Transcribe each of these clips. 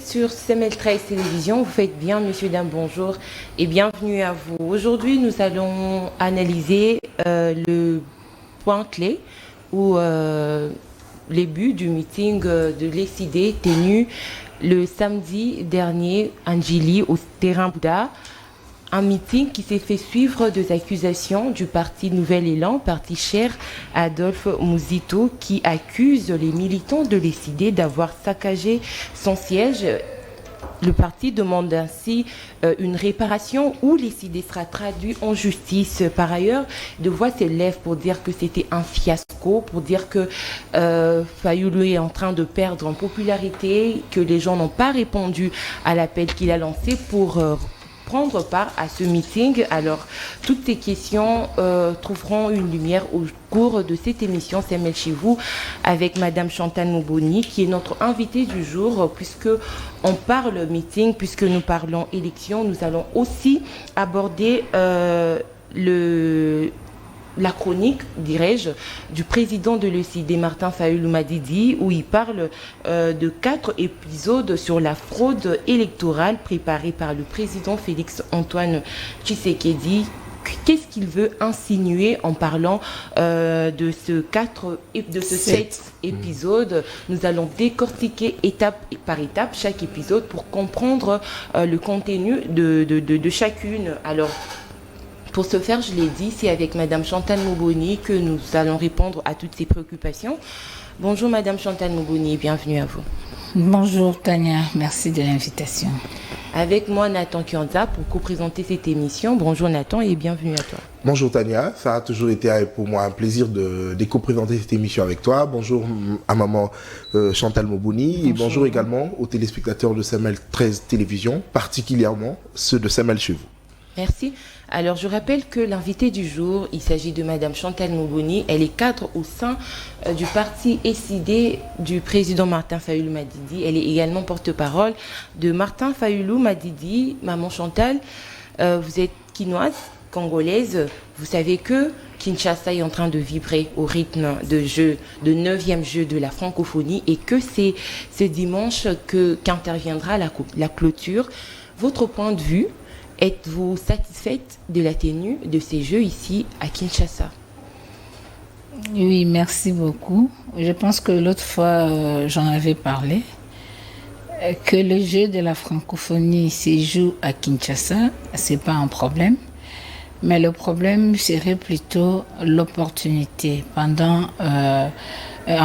Sur CML13 Télévision, vous faites bien, messieurs, dames, bonjour et bienvenue à vous. Aujourd'hui, nous allons analyser le point clé ou les buts du meeting de l'ECD tenu le samedi dernier à Njili au terrain Bouddha. Un meeting qui s'est fait suivre des accusations du parti Nouvel Élan, parti cher à Adolphe Mouzito, qui accuse les militants de l'ECD d'avoir saccagé son siège. Le parti demande ainsi une réparation où l'ECD sera traduit en justice. Par ailleurs, de voix s'élèvent pour dire que c'était un fiasco, pour dire que Fayoulou est en train de perdre en popularité, que les gens n'ont pas répondu à l'appel qu'il a lancé pour prendre part à ce meeting. Alors, toutes ces questions trouveront une lumière au cours de cette émission CML chez vous avec Madame Chantal Mouboni, qui est notre invitée du jour, puisque on parle meeting, puisque nous parlons élection. Nous allons aussi aborder la chronique, dirais-je, du président de l'ECD, Martin Fayoulou Madidi, où il parle de 4 épisodes sur la fraude électorale préparée par le président Félix-Antoine Tshisekedi. Qu'est-ce qu'il veut insinuer en parlant de ce 7 épisodes? Nous allons décortiquer étape par étape chaque épisode pour comprendre le contenu de chacune. Alors, pour ce faire, je l'ai dit, c'est avec Madame Chantal Mouboni que nous allons répondre à toutes ces préoccupations. Bonjour Madame Chantal Mouboni, bienvenue à vous. Bonjour Tania, merci de l'invitation. Avec moi Nathan Kianza pour co-présenter cette émission. Bonjour Nathan et bienvenue à toi. Bonjour Tania, ça a toujours été pour moi un plaisir de co-présenter cette émission avec toi. Bonjour à maman Chantal Mouboni et bonjour également aux téléspectateurs de CML 13 Télévision, particulièrement ceux de CML chez vous. Merci. Alors, je rappelle que l'invitée du jour, il s'agit de Madame Chantal Mouboni. Elle est cadre au sein du parti ECD du président Martin Fayoulou Madidi. Elle est également porte-parole de Martin Fayoulou Madidi. Maman Chantal, vous êtes quinoise, congolaise. Vous savez que Kinshasa est en train de vibrer au rythme de 9e jeu de la francophonie et que c'est ce dimanche qu'interviendra la clôture. Votre point de vue, êtes-vous satisfaite de la tenue de ces Jeux ici à Kinshasa? Oui, merci beaucoup. Je pense que l'autre fois, j'en avais parlé, que le jeu de la francophonie se joue à Kinshasa, c'est pas un problème. Mais le problème serait plutôt l'opportunité en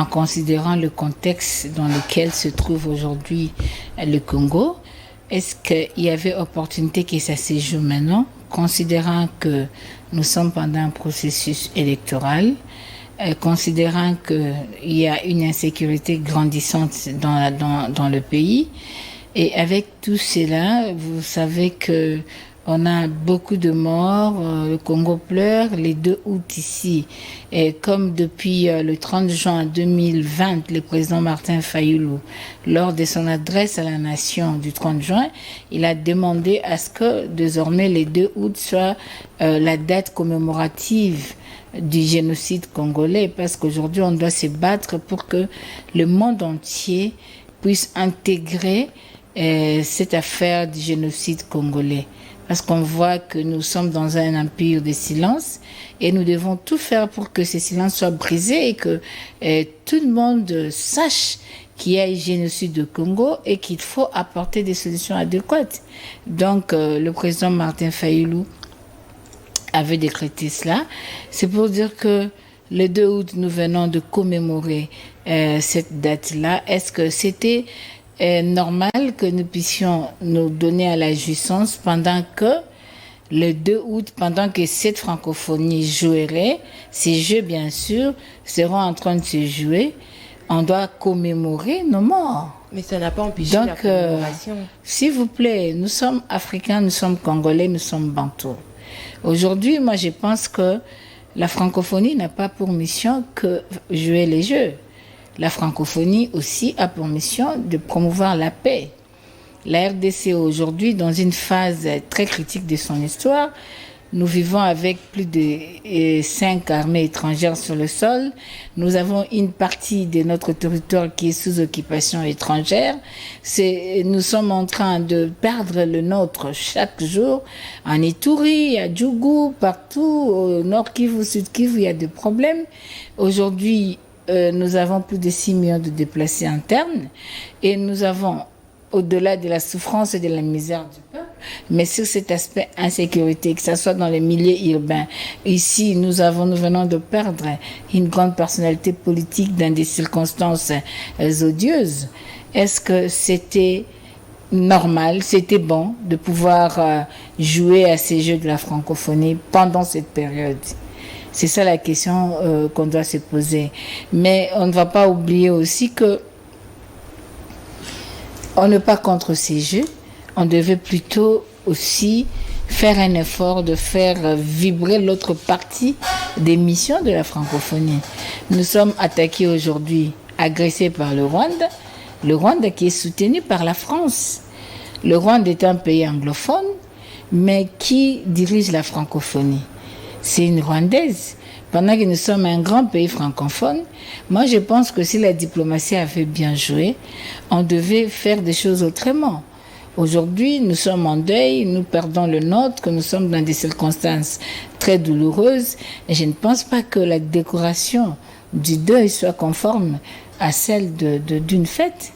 considérant le contexte dans lequel se trouve aujourd'hui le Congo. Est-ce qu'il y avait opportunité que ça se joue maintenant, considérant que nous sommes pendant un processus électoral, considérant qu'il y a une insécurité grandissante dans le pays, et avec tout cela, vous savez que on a beaucoup de morts, le Congo pleure, les 2 août ici. Et comme depuis le 30 juin 2020, le président Martin Fayoulou, lors de son adresse à la nation du 30 juin, il a demandé à ce que désormais les 2 août soit la date commémorative du génocide congolais, parce qu'aujourd'hui on doit se battre pour que le monde entier puisse intégrer cette affaire du génocide congolais. Parce qu'on voit que nous sommes dans un empire de silence et nous devons tout faire pour que ce silence soit brisé et que tout le monde sache qu'il y a un génocide au Congo et qu'il faut apporter des solutions adéquates. Donc, le président Martin Fayoulou avait décrété cela. C'est pour dire que le 2 août, nous venons de commémorer cette date-là. Est-ce que c'était normal que nous puissions nous donner à la jouissance pendant que le 2 août, pendant que cette francophonie jouerait, ces jeux bien sûr seront en train de se jouer, on doit commémorer nos morts. Mais ça n'a pas empêché la commémoration. S'il vous plaît, nous sommes africains, nous sommes congolais, nous sommes bantous. Aujourd'hui, moi je pense que la francophonie n'a pas pour mission que jouer les jeux. La francophonie aussi a pour mission de promouvoir la paix. La RDC aujourd'hui, dans une phase très critique de son histoire, Nous vivons avec plus de 5 armées étrangères sur le sol. Nous avons une partie de notre territoire qui est sous occupation étrangère. Nous sommes en train de perdre le nôtre chaque jour. En Ituri, à Djougou, partout, au Nord Kivu, Sud Kivu, il y a des problèmes. Aujourd'hui, nous avons plus de 6 millions de déplacés internes et nous avons, au-delà de la souffrance et de la misère du peuple, mais sur cet aspect insécurité, que ce soit dans les milieux urbains. Ici, nous venons de perdre une grande personnalité politique dans des circonstances odieuses. Est-ce que c'était normal, c'était bon de pouvoir jouer à ces jeux de la francophonie pendant cette période? C'est ça la question qu'on doit se poser. Mais on ne va pas oublier aussi que on n'est pas contre ces jeux. On devait plutôt aussi faire un effort de faire vibrer l'autre partie des missions de la francophonie. Nous sommes attaqués aujourd'hui, agressés par le Rwanda qui est soutenu par la France. Le Rwanda est un pays anglophone, mais qui dirige la francophonie? C'est une Rwandaise. Pendant que nous sommes un grand pays francophone, moi je pense que si la diplomatie avait bien joué, on devait faire des choses autrement. Aujourd'hui, nous sommes en deuil, nous perdons le nôtre, que nous sommes dans des circonstances très douloureuses. Et je ne pense pas que la décoration du deuil soit conforme à celle d'une fête.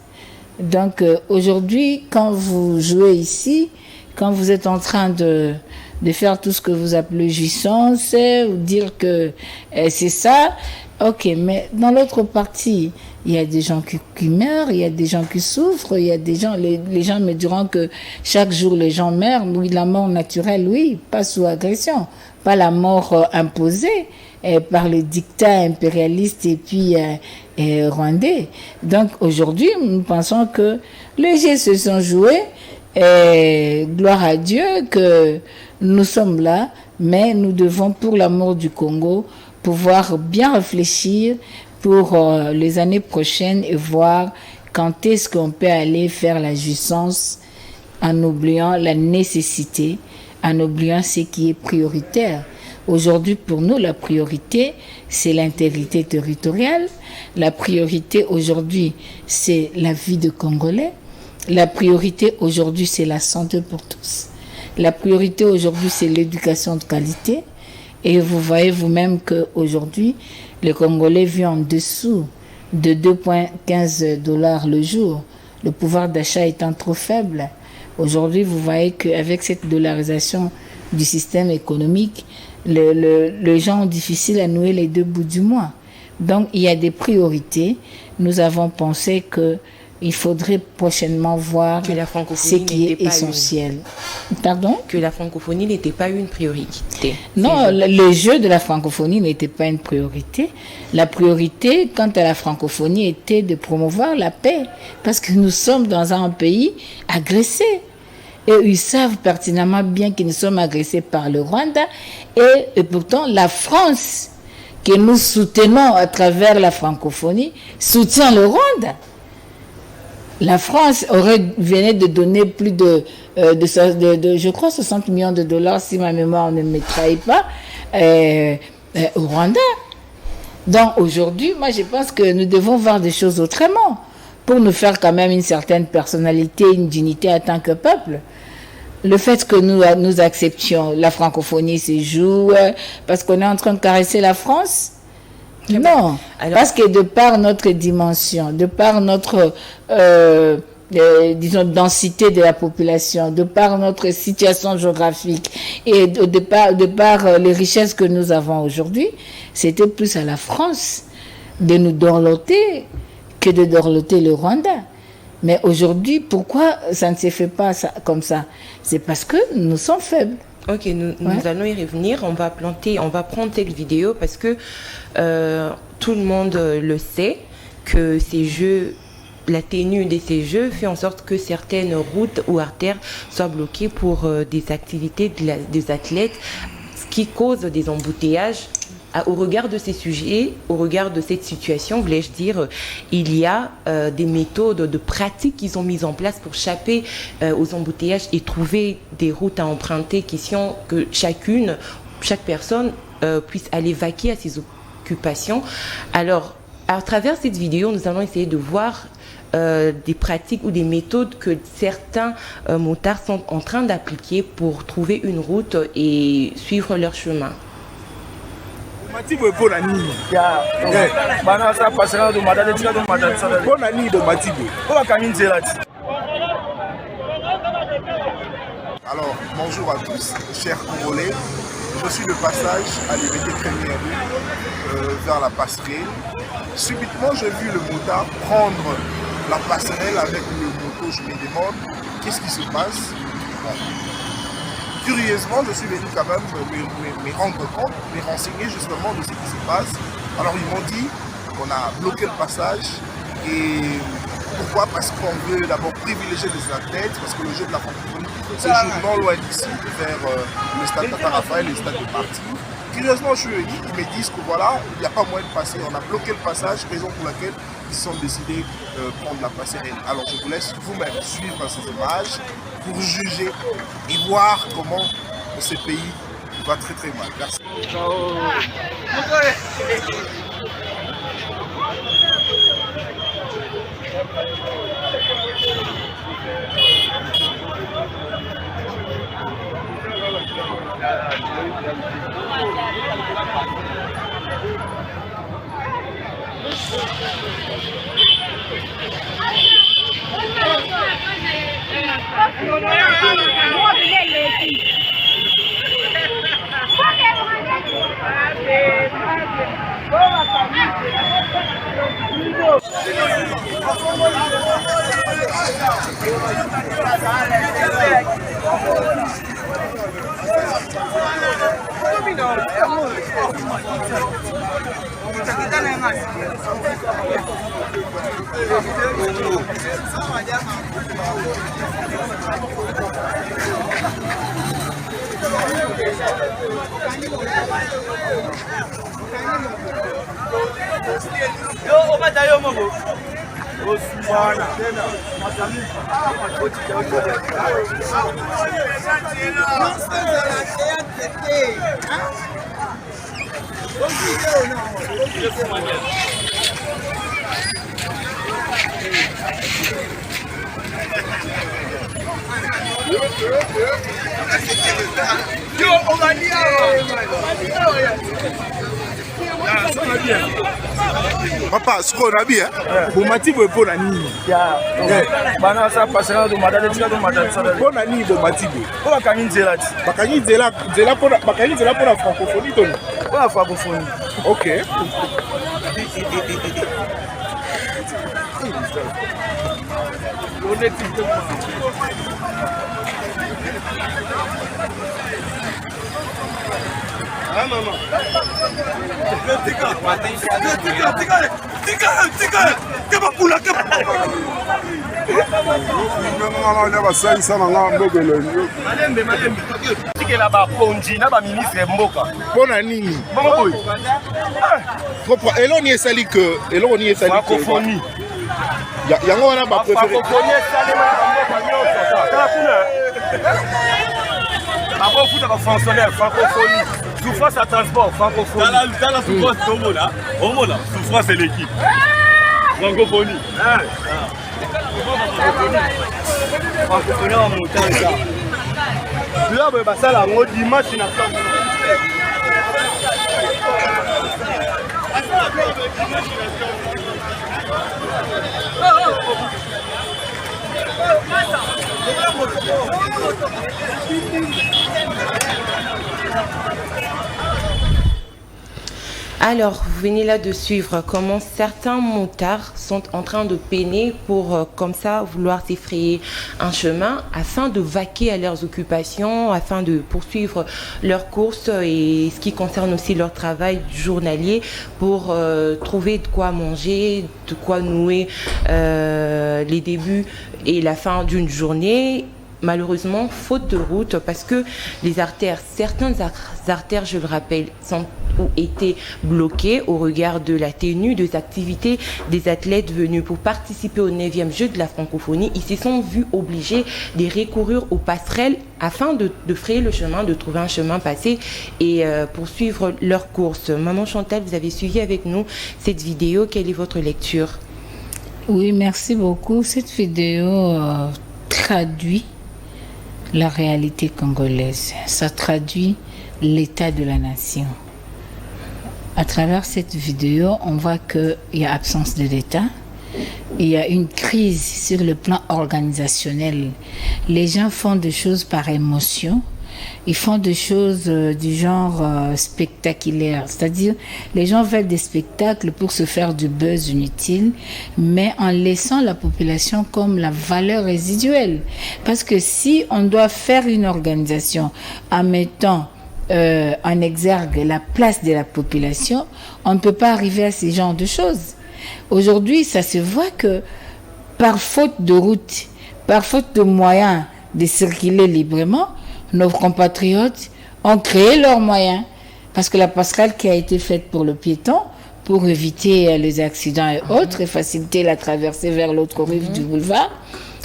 Donc aujourd'hui, quand vous jouez ici, quand vous êtes en train de faire tout ce que vous appelez jouissance, ou dire que c'est ça, ok, mais dans l'autre partie, il y a des gens qui meurent, il y a des gens qui souffrent, il y a des gens, les gens me diront que chaque jour les gens meurent. Oui, la mort naturelle, oui, pas sous agression, pas la mort imposée par le dictat impérialiste et puis rwandais. Donc aujourd'hui, nous pensons que les jeux se sont joués, et gloire à Dieu que nous sommes là, mais nous devons, pour l'amour du Congo, pouvoir bien réfléchir pour les années prochaines et voir quand est-ce qu'on peut aller faire la jouissance en oubliant la nécessité, en oubliant ce qui est prioritaire. Aujourd'hui, pour nous, la priorité, c'est l'intégrité territoriale. La priorité aujourd'hui, c'est la vie de Congolais. La priorité aujourd'hui, c'est la santé pour tous. La priorité aujourd'hui, c'est l'éducation de qualité. Et vous voyez vous-même qu'aujourd'hui, les Congolais vivent en dessous de 2,15 $ le jour. Le pouvoir d'achat étant trop faible. Aujourd'hui, vous voyez qu'avec cette dollarisation du système économique, les gens ont difficile à nouer les deux bouts du mois. Donc, il y a des priorités. Nous avons pensé qu'il faudrait prochainement voir ce qui est essentiel. Pardon ? Que la francophonie n'était pas une priorité. Non, le jeu de la francophonie n'était pas une priorité. La priorité, quant à la francophonie, était de promouvoir la paix. Parce que nous sommes dans un pays agressé. Et ils savent pertinemment bien que nous sommes agressés par le Rwanda. Et pourtant, la France, que nous soutenons à travers la francophonie, soutient le Rwanda. La France venait de donner plus de je crois, 60 millions de dollars, si ma mémoire ne me trahit pas, au Rwanda. Donc aujourd'hui, moi je pense que nous devons voir des choses autrement pour nous faire quand même une certaine personnalité, une dignité en tant que peuple. Le fait que nous acceptions la francophonie se joue parce qu'on est en train de caresser la France. Non, parce que de par notre dimension, de par notre disons densité de la population, de par notre situation géographique et de par les richesses que nous avons aujourd'hui, c'était plus à la France de nous dorloter que de dorloter le Rwanda. Mais aujourd'hui, pourquoi ça ne se fait pas comme ça? C'est parce que nous sommes faibles. Ok, nous allons y revenir. On va prendre cette vidéo parce que tout le monde le sait que ces jeux, la tenue de ces jeux fait en sorte que certaines routes ou artères soient bloquées pour des activités des athlètes, ce qui cause des embouteillages au regard de ces sujets, au regard de cette situation, voulais-je dire, il y a des méthodes de pratiques qui sont mises en place pour échapper aux embouteillages et trouver des routes à emprunter qui sont que chaque personne puisse aller vaquer à ses occupations. Alors, à travers cette vidéo, nous allons essayer de voir des pratiques ou des méthodes que certains motards sont en train d'appliquer pour trouver une route et suivre leur chemin. Alors, bonjour à tous, chers Congolais. Je suis de passage à l'IVT Première rue vers la passerelle. Subitement, j'ai vu le motard prendre la passerelle avec le moto. Je me demande qu'est-ce qui se passe. Bon. Curieusement, je suis venu quand même me rendre compte, me renseigner justement de ce qui se passe. Alors ils m'ont dit qu'on a bloqué le passage. Et pourquoi? Parce qu'on veut d'abord privilégier les athlètes, parce que le jeu de la francophonie se joue non loin d'ici, vers le stade Tata Raphaël et le stade de Marty. Curieusement, je suis venu, ils me disent que voilà, il n'y a pas moyen de passer, on a bloqué le passage, raison pour laquelle ils sont décidés de prendre la passerelle. Alors je vous laisse vous-même suivre ces images pour juger et voir comment ce pays va très très mal. Merci. Papa, ce qu'on a bien. Bon, Mati, vous êtes bon à Nîmes. Bana, ça passera de madame, bon à Nîmes, bon Mati. Pour la canine, c'est là. Pour la francophonie. Pour la francophonie. Ok. Ah non, non. Souffrance à transport, francophonie. Dans la souffrance, souffrance c'est l'équipe. Francophonie. Francophonie en montant ça. Là, ça la mode dimanche, il n'a pas. Alors, vous venez là de suivre comment certains motards sont en train de peiner pour, comme ça, vouloir s'effrayer un chemin afin de vaquer à leurs occupations, afin de poursuivre leurs courses et ce qui concerne aussi leur travail journalier pour trouver de quoi manger, de quoi nouer les débuts et la fin d'une journée. malheureusement, faute de route, parce que les artères, certaines artères, je le rappelle, ont été bloquées au regard de la tenue des activités des athlètes venus pour participer au 9e jeu de la francophonie. Ils se sont vus obligés de recourir aux passerelles afin de frayer le chemin, de trouver un chemin passé et poursuivre leur course. Maman Chantal, vous avez suivi avec nous cette vidéo. Quelle est votre lecture? Oui, merci beaucoup. Cette vidéo traduit la réalité congolaise. Ça traduit l'état de la nation. À travers cette vidéo, on voit qu'il y a absence de l'État. Il y a une crise sur le plan organisationnel. Les gens font des choses par émotion. Ils font des choses du genre spectaculaire. C'est-à-dire, les gens veulent des spectacles pour se faire du buzz inutile, mais en laissant la population comme la valeur résiduelle. Parce que si on doit faire une organisation en mettant en exergue la place de la population, on ne peut pas arriver à ce genre de choses. Aujourd'hui, ça se voit que par faute de route, par faute de moyens de circuler librement, nos compatriotes ont créé leurs moyens. Parce que la passerelle qui a été faite pour le piéton, pour éviter les accidents et autres, et faciliter la traversée vers l'autre rive du boulevard,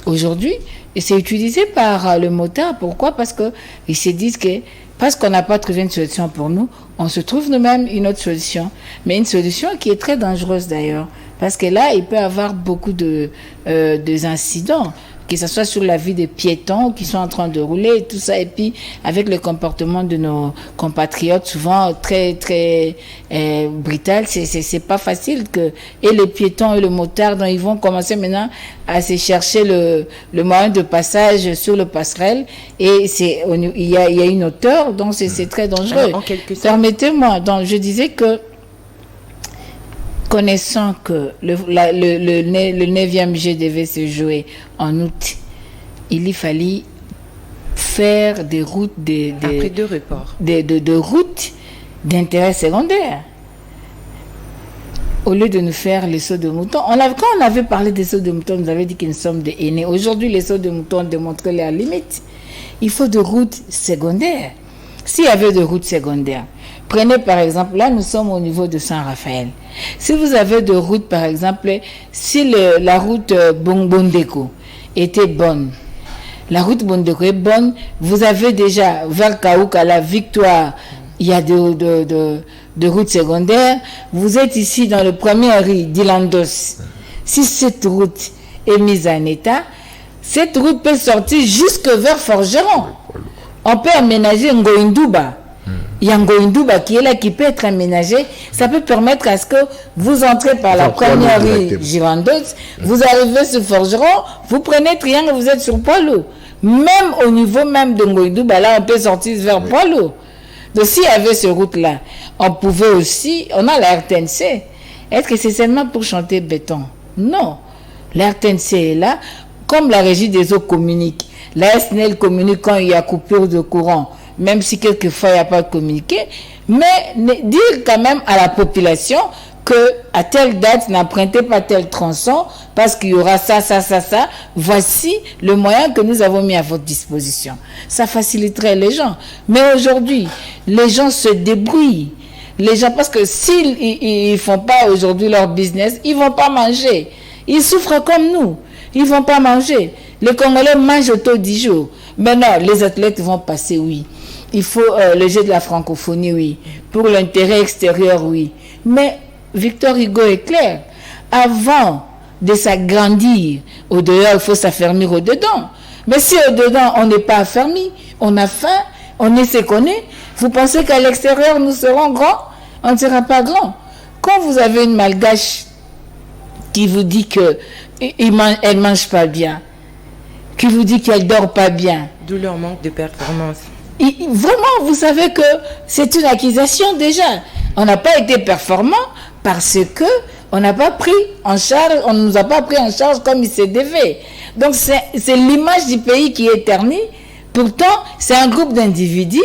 aujourd'hui, c'est utilisé par le motard. Pourquoi? Parce qu'ils se disent que parce qu'on n'a pas trouvé une solution pour nous, on se trouve nous-mêmes une autre solution. Mais une solution qui est très dangereuse d'ailleurs. Parce que là, il peut y avoir beaucoup de incidents, que ce soit sur la vie des piétons qui sont en train de rouler et tout ça. Et puis, avec le comportement de nos compatriotes, souvent très, très brutal, c'est pas facile que, et les piétons et le motard, donc ils vont commencer maintenant à se chercher le moyen de passage sur le passerelle. Et il y a une hauteur, donc c'est très dangereux. Alors, en quelque sorte. Permettez-moi, donc je disais que, connaissant que le 9e jeu devait se jouer en août, il y fallait faire des routes après 2 reports. De routes d'intérêt secondaire. Au lieu de nous faire les sauts de mouton, quand on avait parlé des sauts de mouton, nous avait dit que nous sommes des aînés. Aujourd'hui, les sauts de mouton ont démontré leurs limites. Il faut de routes secondaires. S'il y avait de routes secondaires, prenez par exemple, là nous sommes au niveau de Saint-Raphaël. Si vous avez de routes par exemple, si la route Bondeko était bonne, la route Bondeko est bonne, vous avez déjà vers Kaouka, la Victoire, il y a de routes secondaires. Vous êtes ici dans le premier riz d'Ilandos. Si cette route est mise en état, cette route peut sortir jusque vers Forgeron. On peut aménager Ngoindouba. Il y a Ngoindouba qui est là, qui peut être aménagé. Ça peut permettre à ce que vous entrez par la première rue Girondos, vous arrivez sur Forgeron, vous prenez triangle, vous êtes sur Poilou. Même au niveau même de Ngoindouba, là, on peut sortir vers Poilou. Donc, s'il y avait cette route-là, on pouvait aussi, on a la RTNC. Est-ce que c'est seulement pour chanter béton? Non. La RTNC est là, comme la régie des eaux communique. La SNL communique quand il y a coupure de courant, même si quelquefois il n'y a pas de communiqué, mais dire quand même à la population que à telle date, n'empruntez pas tel tronçon parce qu'il y aura ça. Voici le moyen que nous avons mis à votre disposition. Ça faciliterait les gens. Mais aujourd'hui, les gens se débrouillent. Les gens, parce que s'ils ne font pas aujourd'hui leur business, ils ne vont pas manger. Ils souffrent comme nous. Ils ne vont pas manger. Les Congolais mangent autour de 10 jours. Maintenant, les athlètes vont passer, oui. Il faut le jeu de la francophonie, oui. Pour l'intérêt extérieur, oui. Mais Victor Hugo est clair. Avant de s'agrandir au-dehors, il faut s'affermir au-dedans. Mais si au-dedans, on n'est pas affermi, on a faim, on est ce qu'on est, vous pensez qu'à l'extérieur, nous serons grands? On ne sera pas grands. Quand vous avez une malgache qui vous dit qu'elle ne mange pas bien, qui vous dit qu'elle ne dort pas bien. D'où leur manque de performance. Vraiment, vous savez que c'est une accusation déjà. On n'a pas été performant parce que on n'a pas pris en charge, on ne nous a pas pris en charge comme il se devait. Donc c'est l'image du pays qui est ternie. Pourtant, c'est un groupe d'individus.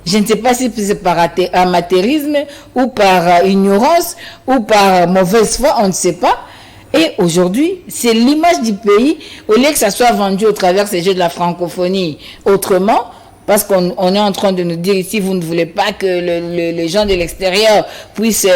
Je ne sais pas si c'est par amateurisme ou par ignorance ou par mauvaise foi, on ne sait pas. Et aujourd'hui, c'est l'image du pays, au lieu que ça soit vendu au travers ces jeux de la francophonie autrement, parce qu'on est en train de nous dire ici, vous ne voulez pas que les gens de l'extérieur puissent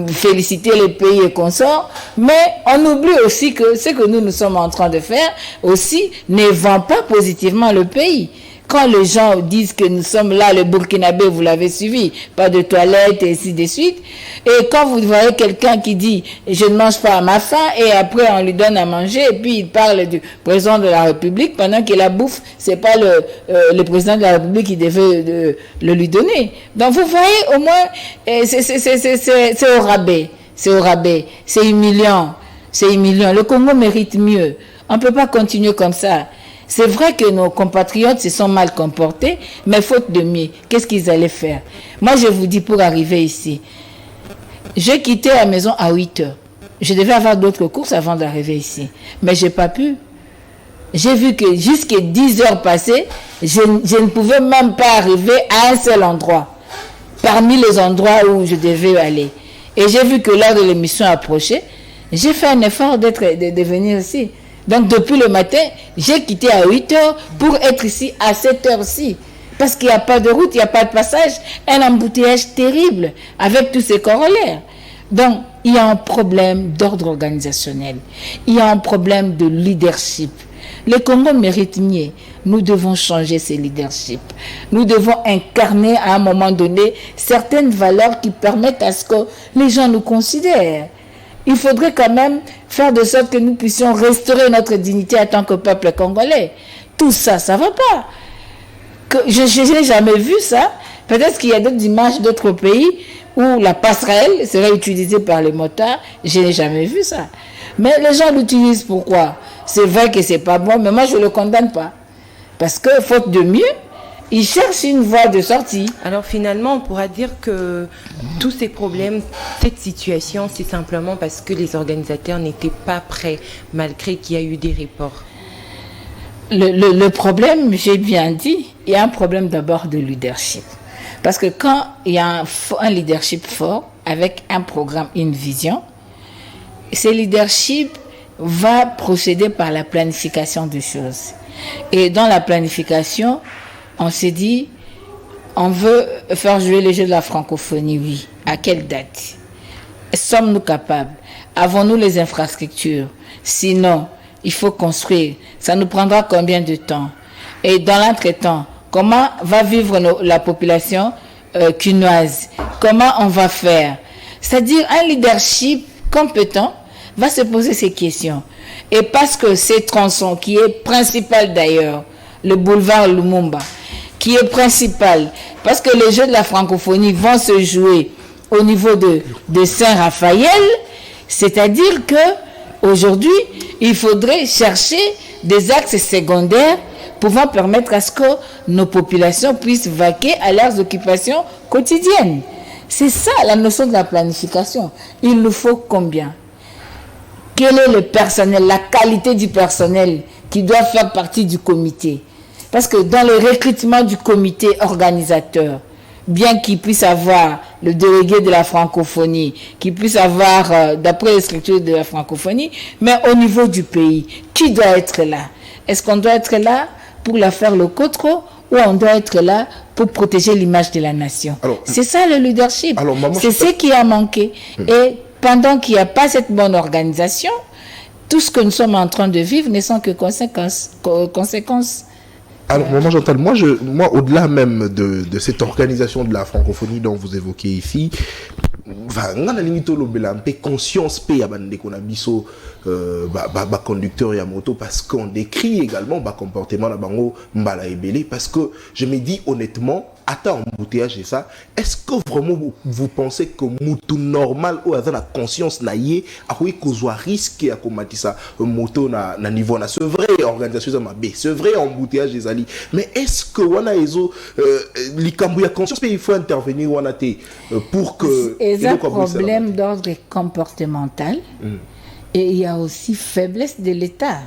féliciter les pays et consorts, mais on oublie aussi que ce que nous sommes en train de faire aussi ne vend pas positivement le pays. Quand les gens disent que nous sommes là, le Burkinabé, vous l'avez suivi, pas de toilettes et ainsi de suite. Et quand vous voyez quelqu'un qui dit « je ne mange pas à ma faim » et après on lui donne à manger et puis il parle du président de la République pendant que la bouffe, c'est pas le président de la République qui devait le lui donner. Donc vous voyez au moins, c'est au rabais, c'est humiliant, Le Congo mérite mieux. On ne peut pas continuer comme ça. C'est vrai que nos compatriotes se sont mal comportés, mais faute de mieux, qu'est-ce qu'ils allaient faire? Moi, je vous dis, pour arriver ici, j'ai quitté la maison à 8 heures. Je devais avoir d'autres courses avant d'arriver ici, mais je n'ai pas pu. J'ai vu que jusqu'à 10 heures passées, je ne pouvais même pas arriver à un seul endroit, parmi les endroits où je devais aller. Et j'ai vu que l'heure de l'émission approchait, j'ai fait un effort de venir ici. Donc, depuis le matin, j'ai quitté à 8 heures pour être ici à 7 heures-ci. Parce qu'il n'y a pas de route, il n'y a pas de passage. Un embouteillage terrible avec tous ces corollaires. Donc, il y a un problème d'ordre organisationnel. Il y a un problème de leadership. Le Congo mérite mieux. Nous devons changer ces leaderships. Nous devons incarner à un moment donné certaines valeurs qui permettent à ce que les gens nous considèrent. Il faudrait quand même faire de sorte que nous puissions restaurer notre dignité en tant que peuple congolais. Tout ça, ça ne va pas. Je n'ai jamais vu ça. Peut-être qu'il y a d'autres images d'autres pays où la passerelle serait utilisée par les motards. Je n'ai jamais vu ça. Mais les gens l'utilisent pourquoi? C'est vrai que ce n'est pas bon, mais moi je ne le condamne pas. Parce que, faute de mieux, ils cherchent une voie de sortie. Alors finalement, on pourra dire que tous ces problèmes, cette situation, c'est simplement parce que les organisateurs n'étaient pas prêts, malgré qu'il y a eu des reports. Le problème, j'ai bien dit, il y a un problème d'abord de leadership. Parce que quand il y a un leadership fort, avec un programme, une vision, ce leadership va procéder par la planification des choses. Et dans la planification, on s'est dit, on veut faire jouer les jeux de la francophonie, oui. À quelle date? Sommes-nous capables? Avons-nous les infrastructures? Sinon, il faut construire. Ça nous prendra combien de temps? Et dans l'entretemps, comment va vivre la population quinoise? Comment on va faire? C'est-à-dire, un leadership compétent va se poser ces questions. Et parce que ces tronçons, qui est principal d'ailleurs, le boulevard Lumumba, qui est principal, parce que les Jeux de la francophonie vont se jouer au niveau de Saint-Raphaël, c'est-à-dire que aujourd'hui, il faudrait chercher des axes secondaires pouvant permettre à ce que nos populations puissent vaquer à leurs occupations quotidiennes. C'est ça la notion de la planification. Il nous faut combien? Quel est le personnel, la qualité du personnel qui doit faire partie du comité? Parce que dans le recrutement du comité organisateur, bien qu'il puisse avoir le délégué de la francophonie, qu'il puisse avoir, d'après les structures de la francophonie, mais au niveau du pays, qui doit être là? Est-ce qu'on doit être là pour la faire le cotro ou on doit être là pour protéger l'image de la nation? C'est ça le leadership. C'est ce qui a manqué. Et pendant qu'il n'y a pas cette bonne organisation, tout ce que nous sommes en train de vivre ne sont que conséquences. Alors, Maman Chantal, moi, au-delà même de cette organisation de la francophonie dont vous évoquez ici, on a conscience conducteur et moto parce qu'on décrit également comportement parce que je me dis honnêtement, attends embouteillage et ça, est-ce que vraiment vous pensez que moutou normal ou avec la conscience naïe a causé risque à combattre ça moto na niveau na c'est vrai organisation c'est vrai embouteillage des alliés, mais est-ce que wana ezo likambu ya conscience il faut intervenir wana té pour que il y a un problème d'ordre comportemental et il y a aussi faiblesse de l'État.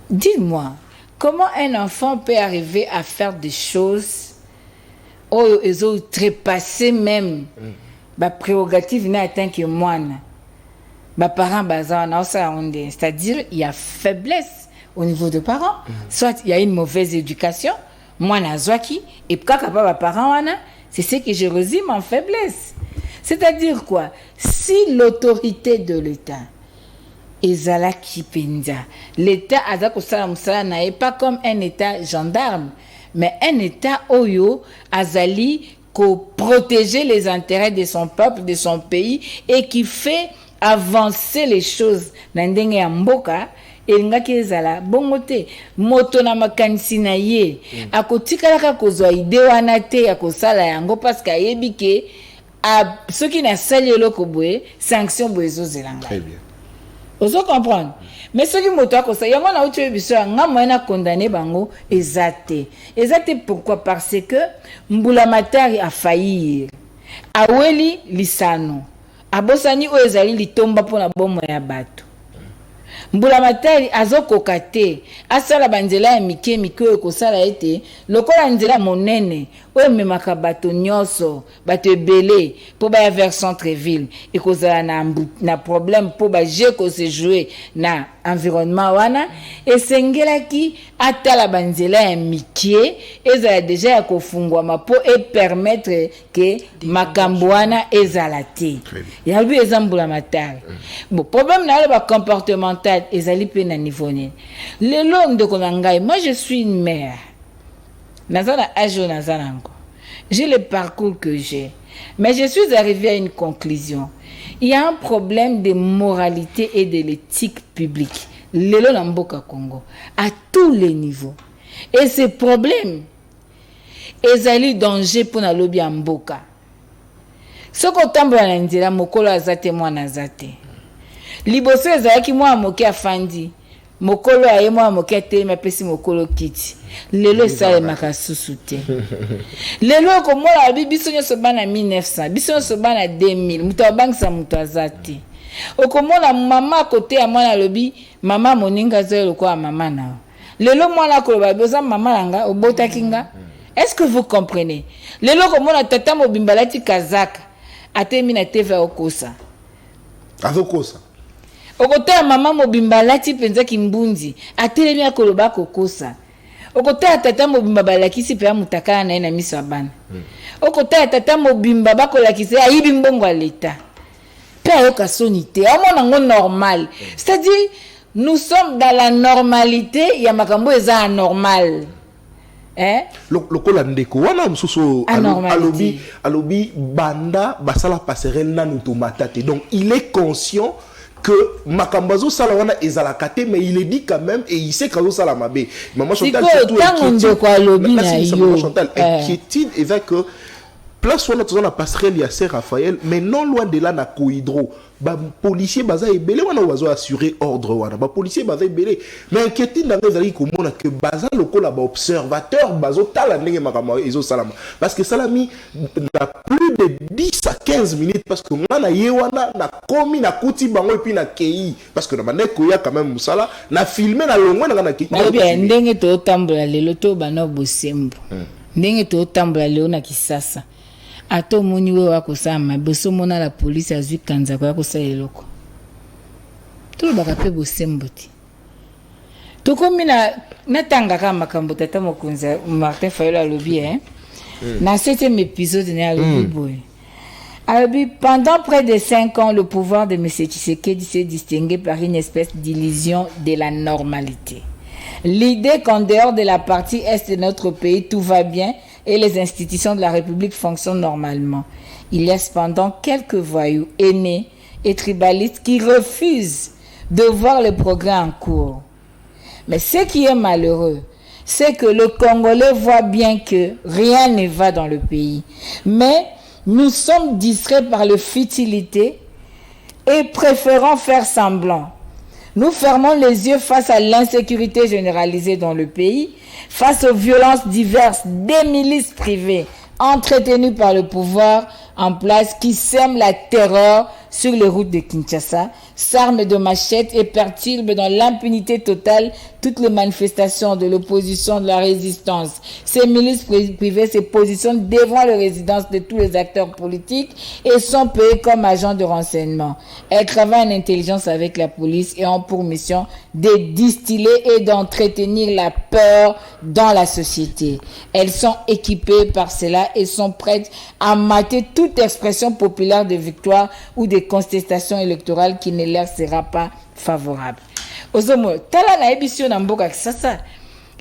Dis-moi, comment un enfant peut arriver à faire des choses ils ont trépassé même la prérogative n'a atteint que moine. parents c'est-à-dire il y a faiblesse au niveau des parents. Soit il y a une mauvaise éducation, moi nazwaki, et quand parents c'est ce que je résume en faiblesse. C'est-à-dire quoi? Si l'autorité de l'État ezalaki penza, l'État azakosala musala n'est pas comme un État gendarme, mais un État oyo azali ko protéger les intérêts de son peuple, de son pays, et qui fait avancer les choses na ndenge ya mboka. Elingaki ezala bongo te moto na makanisi na ye akotikalaka kozwa ide wana te ya kosala yango parce que ayebi ke soki nasali eloko boye sanction boye ezozelanga. Très bien. Ozo comprendre. Mais soki moto akosala yango na uti biso nga moyena condamné bango ezate. Ezate pourquoi? Parce que Mbula Matari a failli. Aweli lisano. Abosani o ezali litomba pona bomo ya bato. Mbula Matari azokoka te asala banzela ya mike ekosala ete lokola nzela monene oyo memaka bato nyonso bato ebele po baya vers centre-ville ekozala na problème po baje kose jouer na environnement wana esengelaki atala banzela ya mike ezala deja ya kofungwama po permettre ke makambo wana ezala te yabi eza Mbula Matari. Bon problème na ba comportemental ezali pe na niveau nini lelo ndeko na ngai. Moi je suis une mère nazana ajo nazanango, j'ai le parcours que j'ai, mais je suis arrivée à une conclusion. Il y a un problème de moralité et de l'éthique publique lelo na mboka Congo à tous les niveaux, et ce problème ezali danger pour na lobi ya mboka. Soko tambola na nzela mokolo azate mwana azate liboso ezalaki mwa moke afandi mokolo aye mwa moke atelema pesi mokolo kiti lelo esalemaka susu te. Lelo komona biso nyonso bana 1900 biso nyonso bana 2000 mutu abangisa mutu aza te. Okomona mama kote ya mwana lobi mama moninga zoe lokola mama nao lelo mwana koloba boza mama langa obotaki nga. Est-ce que vous comprenez? Lelo komona tata mobimba lati kazaka atemi na TV okosa azokosa okota mama mobimba lati penza kimbunzi atelemi akoloba kokosa. Okota tata mobimba balakisi pe amutakana na ina miso bana. Okota tata mobimba bakolakisi ayibi mbongo ya leta pe ayoka sonité amona ngo normal. C'est-à-dire nous sommes dans la normalité ya makambo eza anormal. Lokola ndeko wana msusu alobi banda basala passerelle nanu tomatate. Donc il est conscient que makambazo sala wana ezalakate, mais il est dit quand même et il sait quand sala mabe. Maman Chantal inquiétude est que place wana tozana passerelle ya Saint Raphaël, mais non loin de là na Kohydro ba policier baza ebele wana bazo assurer ordre wana ba policier baza ebele, mais inquiétude na ngezali komona que baza lokola ba observateur bazo tala ndenge makambo ezo salama, parce que salami na plus de 10 à 15 minutes, parce que ngana ye wana na komi na kuti bango et puis na kei, parce que na maneko ya quand même musala na filmer na longwa na kei ba ndenge to tambola lelo to bana bosembo ndenge to tambola lelo na Kisasa ato moni we wakosama boso mona la police azwi kanza kwa kosala eloko to baka pe bosembo ti to komi na tanga kama makambo tata mokunza Martin Fayulu alobi na 7e épisode na alobi boy alobi pendant près de 5 ans le pouvoir de M. Tshisekedi s'est distingué par une espèce d'illusion de la normalité. L'idée qu'en dehors de la partie est de notre pays tout va bien et les institutions de la République fonctionnent normalement. Il y a cependant quelques voyous aînés et tribalistes qui refusent de voir le progrès en cours. Mais ce qui est malheureux, c'est que le Congolais voit bien que rien ne va dans le pays. Mais nous sommes distraits par la futilité et préférons faire semblant. Nous fermons les yeux face à l'insécurité généralisée dans le pays, face aux violences diverses des milices privées entretenus par le pouvoir en place qui sème la terreur sur les routes de Kinshasa, s'arment de machettes et perturbent dans l'impunité totale toutes les manifestations de l'opposition, de la résistance. Ces milices privées se positionnent devant les résidences de tous les acteurs politiques et sont payées comme agents de renseignement. Elles travaillent en intelligence avec la police et ont pour mission de distiller et d'entretenir la peur dans la société. Elles sont équipées par cela et sont prêtes à mater toute expression populaire de victoire ou de contestation électorale qui ne leur sera pas favorable. Ozomo, tala na ebisio na mboka kisasa,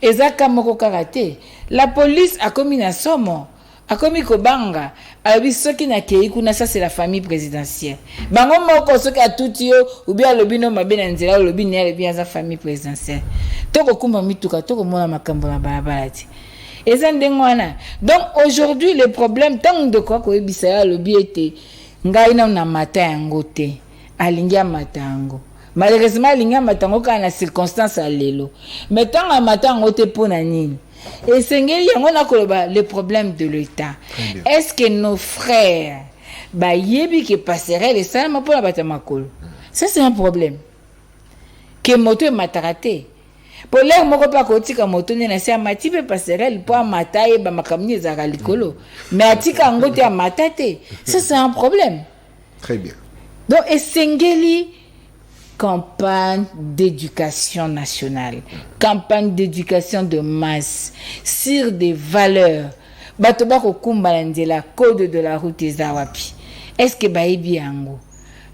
ezaka moko karate. La police a commis na somo, a commis kobanga, a bisoki na kei kuna, ça c'est la famille présidentielle. Bango moko soki a tout yo, ou bien lobino mabe na nzela, lobi ne le bien sa famille présidentielle. Toko kuma mituka, toko mona makambo na balabala ti. Donc aujourd'hui le problème tant de quoi ko ebisa ya lobi ete ngai na mata yango te alingia matango malheureusement alingia matango kana circonstance à lelo mais tant à matango te pona nini et sengeli yango na koloba le problème de l'État. Est-ce que nos frères ba yebi ke passerelle ça ma pona bata makolo, ça c'est un problème que moto matarate pour l'air moko pa kotika moto ne na sia matipe passerelle pour mataye ba makamni za likolo mais atika ngote ya matate, ça c'est un problème. Très bien. Donc esengeli campagne d'éducation nationale, campagne d'éducation de masse sur des valeurs. Bato ba ko kumba la code de la route ezawapi. Est-ce que baebi yango?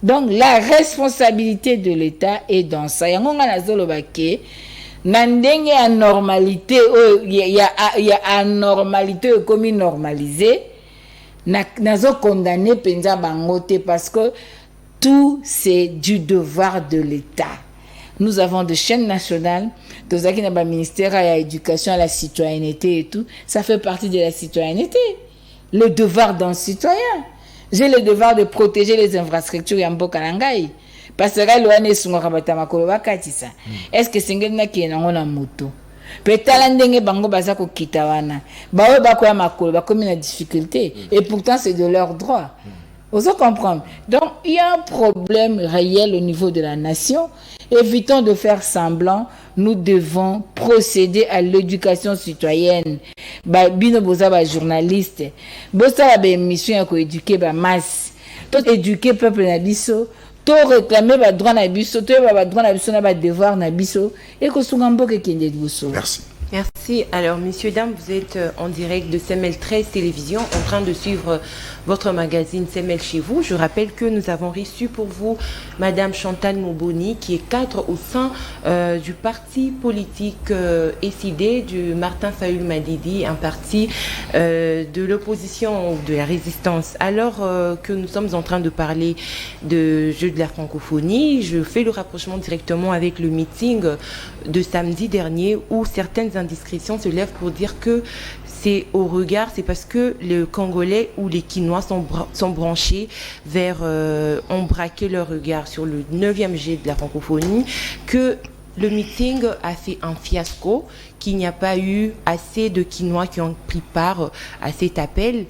Donc la responsabilité de l'État est dans ça. Yango nga nazolo bake nandenge ya normalité, il y a anormalité comme normalisé. Nazo condamné penza bangote parce que tout c'est du devoir de l'État. Nous avons des chaînes nationales, tous qui n'ont pas ministère à l'éducation, à la citoyenneté et tout, ça fait partie de la citoyenneté. Le devoir d'un citoyen. J'ai le devoir de protéger les infrastructures yamboka nangai. Parce que l'ouane sungora batama koloba katisa. Est-ce que singena ki na moto? Petala ndenge bango bazako kitawana. Bawe bako ya makolo bakomi na difficulté et pourtant c'est de leur droit. Vous comprenez? Donc il y a un problème réel au niveau de la nation. Évitons de faire semblant. Nous devons procéder à l'éducation citoyenne. Bino boza ba journaliste. Bosa ba émission ya ko éduquer ba masse. Tout éduquer peuple na biso. Tout réclamer ba droit na biso. Tout ba droit na biso na ba devoir na biso. Et ko sungambo ke kende biso. Merci. Merci. Alors, messieurs, dames, vous êtes en direct de CML 13 Télévision, en train de suivre votre magazine CML chez vous. Je rappelle que nous avons reçu pour vous Madame Chantal Moboni, qui est cadre au sein du parti politique SID, du Martin Fayoul Madidi, un parti de l'opposition ou de la résistance. Alors que nous sommes en train de parler de jeu de la francophonie, je fais le rapprochement directement avec le meeting de samedi dernier où certaines indiscrétions se lèvent pour dire que c'est au regard, c'est parce que les Congolais ou les Quinois sont branchés vers, ont braqué leur regard sur le 9e jet de la francophonie, que le meeting a fait un fiasco, qu'il n'y a pas eu assez de Quinois qui ont pris part à cet appel.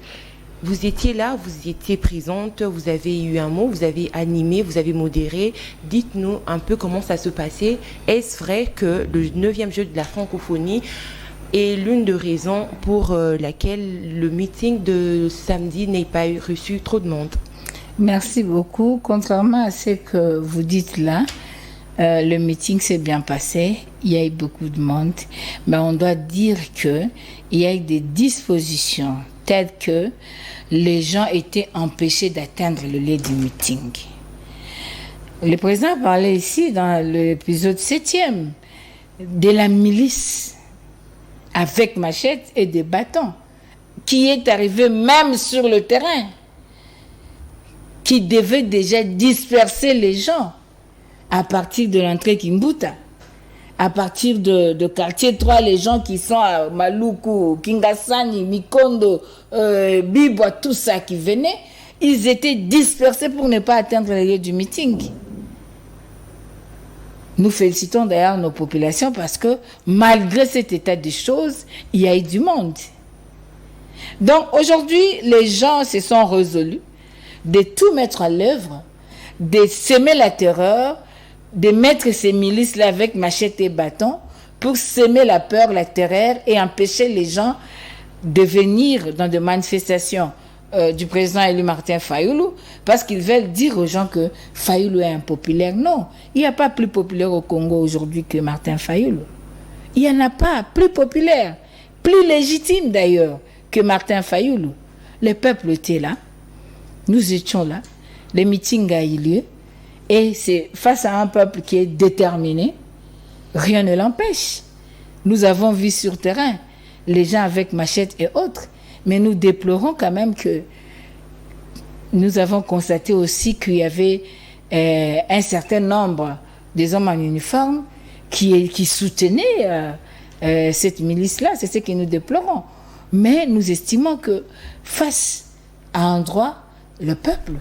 Vous étiez là, vous étiez présente, vous avez eu un mot, vous avez animé, vous avez modéré. Dites-nous un peu comment ça se passait. Est-ce vrai que le 9e jeu de la francophonie est l'une des raisons pour laquelle le meeting de samedi n'ait pas reçu trop de monde? Merci beaucoup. Contrairement à ce que vous dites là, le meeting s'est bien passé. Il y a eu beaucoup de monde. Mais on doit dire qu'il y a eu des dispositions telles que les gens étaient empêchés d'atteindre le lieu du meeting. Le président parlait ici dans l'épisode 7e de la milice avec machette et des bâtons qui est arrivé même sur le terrain, qui devait déjà disperser les gens à partir de l'entrée Kimbuta. À partir de quartier 3, les gens qui sont à Maluku, Kingasani, Mikondo, Bibwa, tout ça qui venait, ils étaient dispersés pour ne pas atteindre le lieu du meeting. Nous félicitons d'ailleurs nos populations parce que malgré cet état de choses, il y a eu du monde. Donc aujourd'hui, les gens se sont résolus de tout mettre à l'œuvre, de semer la terreur, de mettre ces milices-là avec machette et bâton pour semer la peur, la terreur et empêcher les gens de venir dans des manifestations du président élu Martin Fayulu, parce qu'ils veulent dire aux gens que Fayulu est impopulaire. Non, il n'y a pas plus populaire au Congo aujourd'hui que Martin Fayulu. Il n'y en a pas plus populaire, plus légitime d'ailleurs que Martin Fayulu. Le peuple était là, nous étions là, le meeting a eu lieu, et c'est face à un peuple qui est déterminé, rien ne l'empêche. Nous avons vu sur terrain les gens avec machettes et autres, mais nous déplorons quand même que nous avons constaté aussi qu'il y avait un certain nombre des hommes en uniforme qui soutenaient cette milice-là. C'est ce que nous déplorons. Mais nous estimons que face à un droit, le peuple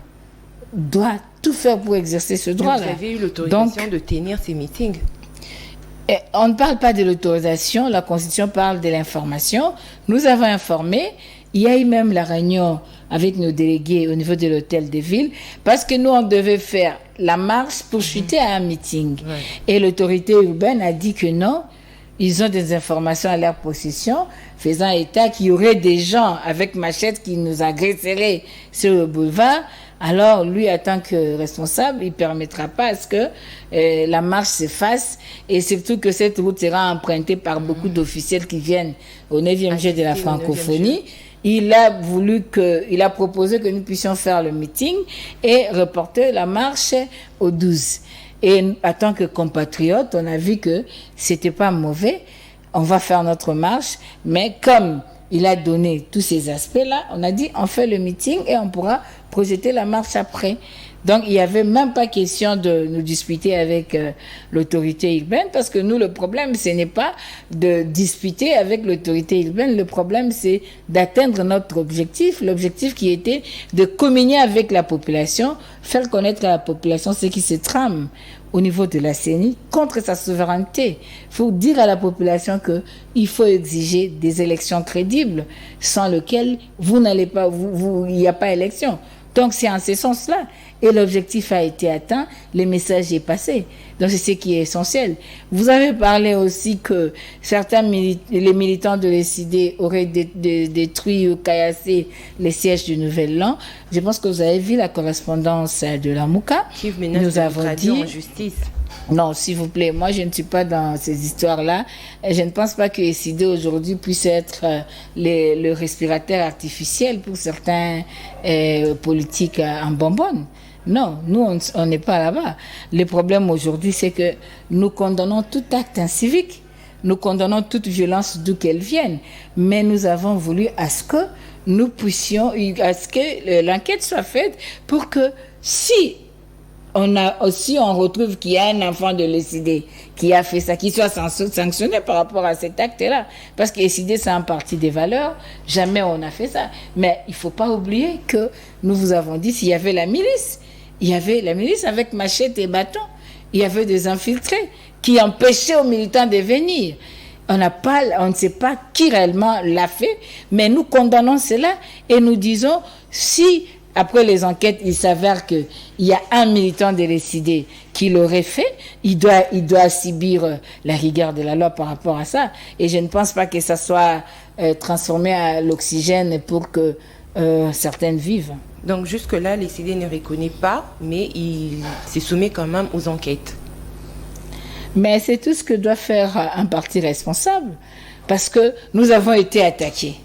doit tout faire pour exercer ce droit-là. Vous avez eu l'autorisation de tenir ces meetings? On ne parle pas de l'autorisation, la Constitution parle de l'information. Nous avons informé, il y a eu même la réunion avec nos délégués au niveau de l'hôtel de ville, parce que nous, on devait faire la marche pour chuter à un meeting. Ouais. Et l'autorité urbaine a dit que non, ils ont des informations à leur possession, faisant état qu'il y aurait des gens avec machette qui nous agresseraient sur le boulevard. Alors, lui, en tant que responsable, il ne permettra pas à ce que la marche se fasse, et surtout que cette route sera empruntée par beaucoup d'officiels qui viennent au 9e jet de la francophonie. Il a proposé que nous puissions faire le meeting et reporter la marche au 12. Et en tant que compatriotes, on a vu que c'était pas mauvais. On va faire notre marche, mais comme il a donné tous ces aspects-là, on a dit on fait le meeting et on pourra projeter la marche après. Donc, il n'y avait même pas question de nous disputer avec l'autorité urbaine, parce que nous, le problème, ce n'est pas de disputer avec l'autorité urbaine. Le problème, c'est d'atteindre notre objectif, l'objectif qui était de communier avec la population, faire connaître à la population ce qui se trame au niveau de la CENI contre sa souveraineté. Il faut dire à la population qu'il faut exiger des élections crédibles, sans lesquelles vous n'allez pas, il n'y a pas élection. Donc, c'est en ce sens-là. Et l'objectif a été atteint, le message est passé. Donc, c'est ce qui est essentiel. Vous avez parlé aussi que certains les militants de l'ECD auraient détruit ou caillassé les sièges du Nouvel An. Je pense que vous avez vu la correspondance de la Mouka. Qui nous avons dit en justice. Non, s'il vous plaît, moi je ne suis pas dans ces histoires-là. Je ne pense pas que l'ECD aujourd'hui puisse être le respirateur artificiel pour certains politiques en bonbonne. Non, nous on n'est pas là-bas. Le problème aujourd'hui, c'est que nous condamnons tout acte incivique. Nous condamnons toute violence d'où qu'elle vienne. Mais nous avons voulu à ce que nous puissions, à ce que l'enquête soit faite pour que si on retrouve qu'il y a un enfant de l'ECD qui a fait ça, qu'il soit sanctionné par rapport à cet acte-là. Parce que l'ECD, c'est un parti des valeurs. Jamais on a fait ça. Mais il ne faut pas oublier que nous vous avons dit, s'il y avait la milice, il y avait la milice avec machette et bâton. Il y avait des infiltrés qui empêchaient aux militants de venir. On ne sait pas qui réellement l'a fait, mais nous condamnons cela et nous disons, si après les enquêtes, il s'avère qu'il y a un militant de l'ECD qui l'aurait fait, il doit subir la rigueur de la loi par rapport à ça. Et je ne pense pas que ça soit transformé à l'oxygène pour que certaines vivent. Donc jusque-là, l'ECD ne reconnaît pas, mais il se soumet quand même aux enquêtes. Mais c'est tout ce que doit faire un parti responsable, parce que nous avons été attaqués.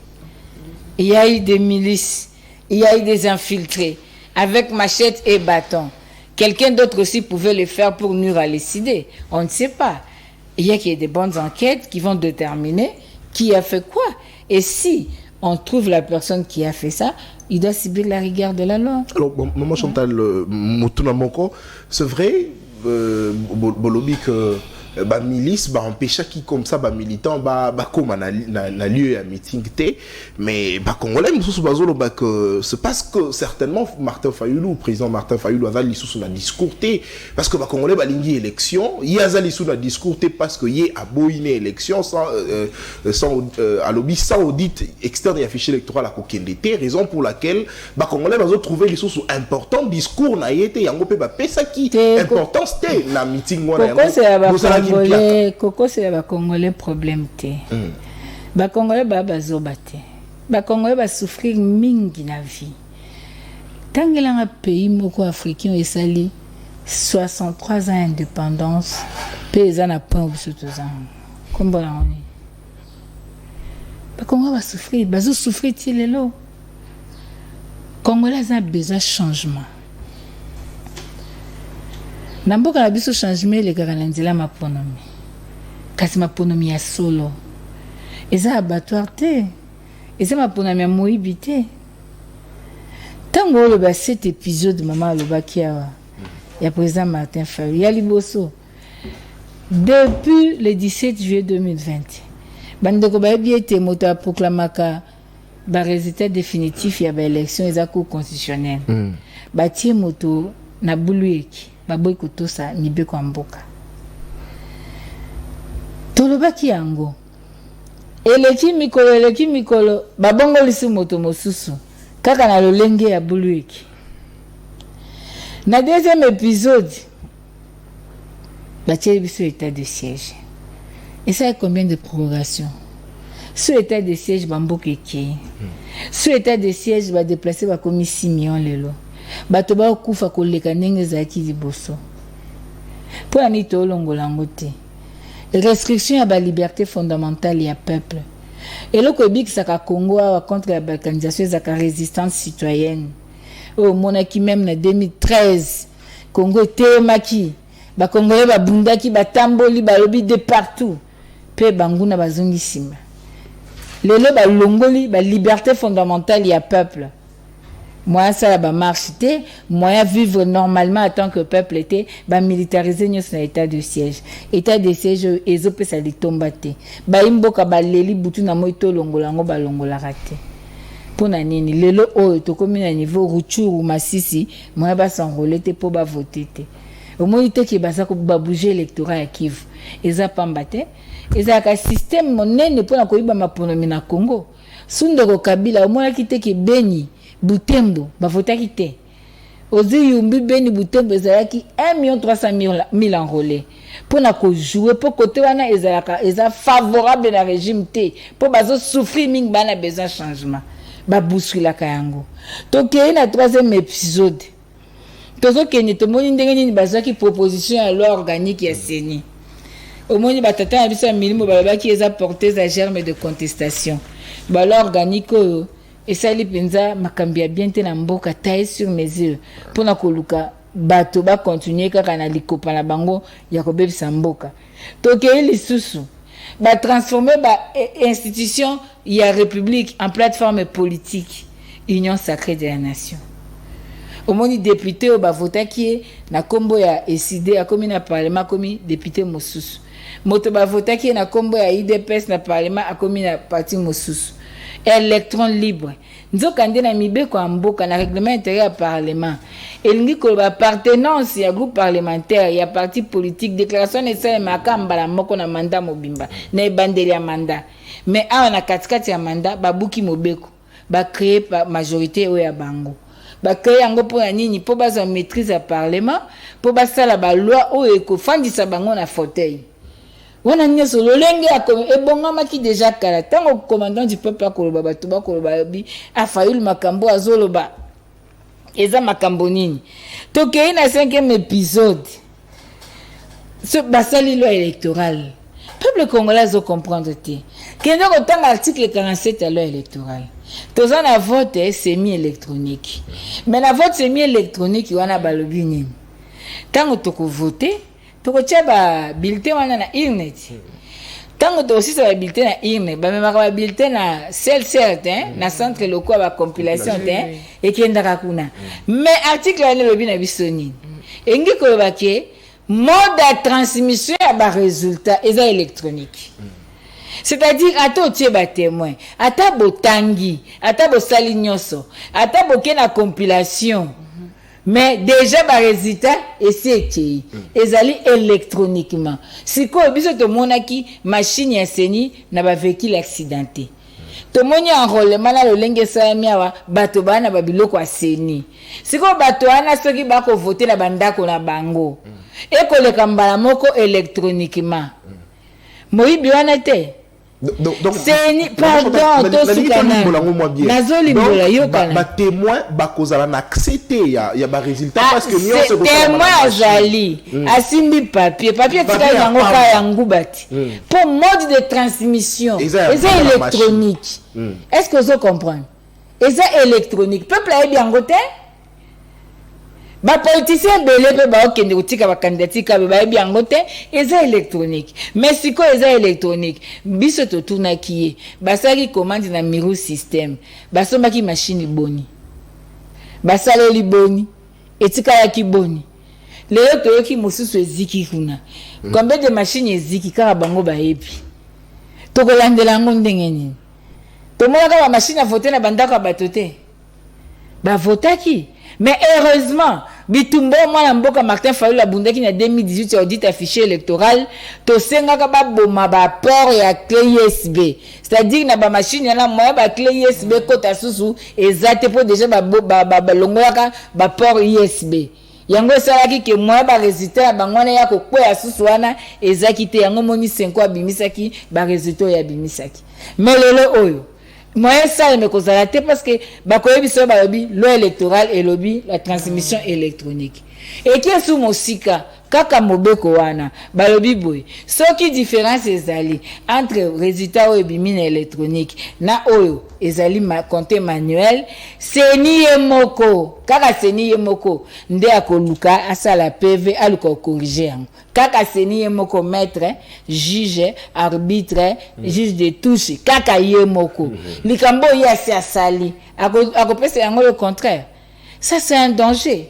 Il y a eu des milices. Il y a eu des infiltrés avec machette et bâton. Quelqu'un d'autre aussi pouvait le faire pour nuire à l'ECD. On ne sait pas. Il y a des bonnes enquêtes qui vont déterminer qui a fait quoi. Et si on trouve la personne qui a fait ça, il doit subir la rigueur de la loi. Alors, Maman Chantal Moutouna Moko, c'est vrai, Bolobi, que ba milice ba empêcher qui comme ça ba militant ba comme na lieu à meeting té mais ba congolais mususu bazolo ba que c'est parce que certainement Martin Fayulu président Martin Fayulu azali sous na discours té parce que ba congolais ba lingi élection y azali sous na discours té parce que y a boine élection sans à lobby sans audit externe et affiché électoral à kokendete raison pour laquelle ba congolais bazo trouver les sources important discours na yete yango pe ba pesa qui importance té na meeting wana Koko c'est ba congolais problème té ba congolais bazo baté ba congolais ba souffrir mingi na vie tangela un pays moko africain et sali 63 ans d'indépendance pays na point obsutuzan kombo na oni ba congolais ba souffrir bazo souffrir ti lelo congolais a besoin de changement. Namboka na biso changement le garanzela maponomi. Kasi maponomi ya solo. Eza abattoir te. Eza maponomi ya moyibi te. Tango le ba cet épisode maman le bakia ya président Martin Fayulu ya liboso. Depuis le 17 juillet 2020. Bandeko ba biete moto a proclamaka ba résultat définitif ya ba élection eza cour constitutionnelle. Ba tie moto na bulueki. Baboy kutosa nibe kwa mboka tolobaki yango eleki mikolo babongo lisi moto mosusu kaka na lolenge ya bulueki na deuxième épisode batie biso état de siège et ça a combien de prorogation sur état de siège bamboka ekei sur état de siège ba déplacer ba komi 6 millions lelo bato ba kufa koleka ndenge zaki liboso pour ani to longola ngote restriction ya ba liberté fondamentale ya peuple eloko ebikisaka Congo awa contre la balkanisation ezaka résistance citoyenne au monaki même na 2013 Congo temaki ba congolais ba bundaki batamboli balobi de partout pe banguna bazongi sima lelo ba longoli ba liberté fondamentale ya peuple. Moi, ça va marcher, moi, vivre normalement en tant que peuple était, bah, militariser nous sur l'état de siège. État de siège, ils ont ça les tombate. Bah, imboka ba leli butu na moito longolango ba longola raté. Pour na nini, lelo o to comme na niveau Rutshuru Masisi, moi ba s'enrôler te pour ba voter te. Au moins il te ki ba ça ko ba bouger électorat à Kivu. Eza pambate, eza ka système monene pour na ko iba maponomi na Congo. Sundeko Kabila au moins ki te ki Beni Butembo bavotaki te ozi yumbi Beni Butembo ezalaki 1,300,000 enrôlés pour na ko jouer pour côté wana ezalaka eza favorable na régime te pour bazo souffrir mingi bana besoin changement ba bouscula kayango donc na troisième épisode tozo kene to moni ndenge nini bazaki proposition ya loi organique ya CENI au moni batata na biso milimo balobaki eza porteuse à germe de contestation ba loi organique et ça li penza makambi ya bien te na mboka taille sur mesure pour na koluka bato ba continuer kaka na likopa na bango ya kobebisa mboka to ke lisusu ba transformer ba institution ya république en plateforme politique union sacrée de la nation au moni député au ba votaki na kombo ya ECD a komi na parlement komi député mosusu moto ba votaki na kombo ya IDPS na parlement a komi na parti mosusu électron libre nzoka ndé na mibeko ya mboka na règlement intérieur ya parlement elingi koloba appartenance ya groupe parlementaire ya parti politique déclaration esalemaka mbala moko na mandat mobimba na ebandeli ya mandat mais awa na katikati ya mandat babuki mobeko bacrée majorité oyo ya bango bacrée yango mpo ya nini mpo bazwa maîtrise ya parlement mpo basala baloi oyo ekofandisa bango na fauteuil wana nyeso lolenge ebongamaki déjà kala tango commandant du peuple akoloba bato bakoloba bi Fayulu makambo azoloba eza makambo nini tokei na 5e épisode ce basali loi électorale peuple congolais zo comprendre te kende ko tanga article 47 ya loi électorale toza na vote semi électronique mais la vote semi électronique wana balobi nini tango toko voter tokotia ba bulletin wana na urne tango to aussi ba bulletin na urne ba memaka ba bulletin na certain na centre local ba compilation et kenda kuna mais article wana lobi na bisoni engi ko ba ke mode de transmission à bas résultat et électronique. C'est-à-dire ata otie ba témoin, ata botangi, ata bosali nyonso, ata boke na compilation. Mais déjà ba résultat et c'est ezali électroniquement. Siko biso to monaki machine ya seni na ba véhicule accidenté. To moni enrôlement na lolenge sa miawa bato bana ba biloko aseni. Siko bato ana soki bako voter na bandako na bango. Et ko le kambala moko électroniquement. Moyibi wana te. Donc c'est pardon ba témoin ba kozala na accepter ya ba résultat parce que nous c'est témoin azali asimbi papier tika yango ka yango bati pour mode de transmission c'est électronique. Est-ce que vous comprenez? Et c'est électronique peuple a bien goté ba politicien belé pe ba okende kotika ba candidature ba bien ngote eza électronique mais siko eza électronique biso to tuna kié basaki commande na miro système basombaki machine boni basaleli boni etika ya kiboni leo to yoki mosusu eziki kuna combien de machines eziki kaka bango ba epi to kolandela ngo ndenge nini to mona ka machine a voter na bandaka batote ba votaki. Mais heureusement, bitumbo mwana mboka Martin Fayulu abundaki na 2018 audit affiché électoral to senga ka ba boma ba port ya clé USB. C'est-à-dire na ba machine na moya ba clé USB kota susu ezate po déjà ba longoaka ba port USB. Yango salaki ke moya ba résultat ya bangwana ya ko ya susu wana ezaki te yango moni 5 abimisaki ba résultat ya bimisaki. Mais lelo oyo moi ça me cause la tête parce que bakoyebi so ba lobi loi électorale et lobby la transmission électronique et qui est sous mosika kaka mobeko wana ba lobi boy ce qui différence ezali entre résultat ou bimine électronique na oyo ezali ma compte manuel seni yemoko kaka seni yemoko nde akoluka asala PV aluko corriger kaka seni yemoko maître juge arbitre juge de touche kaka yemoko likambo yasi asali akopesa yango le contraire. Ça c'est un danger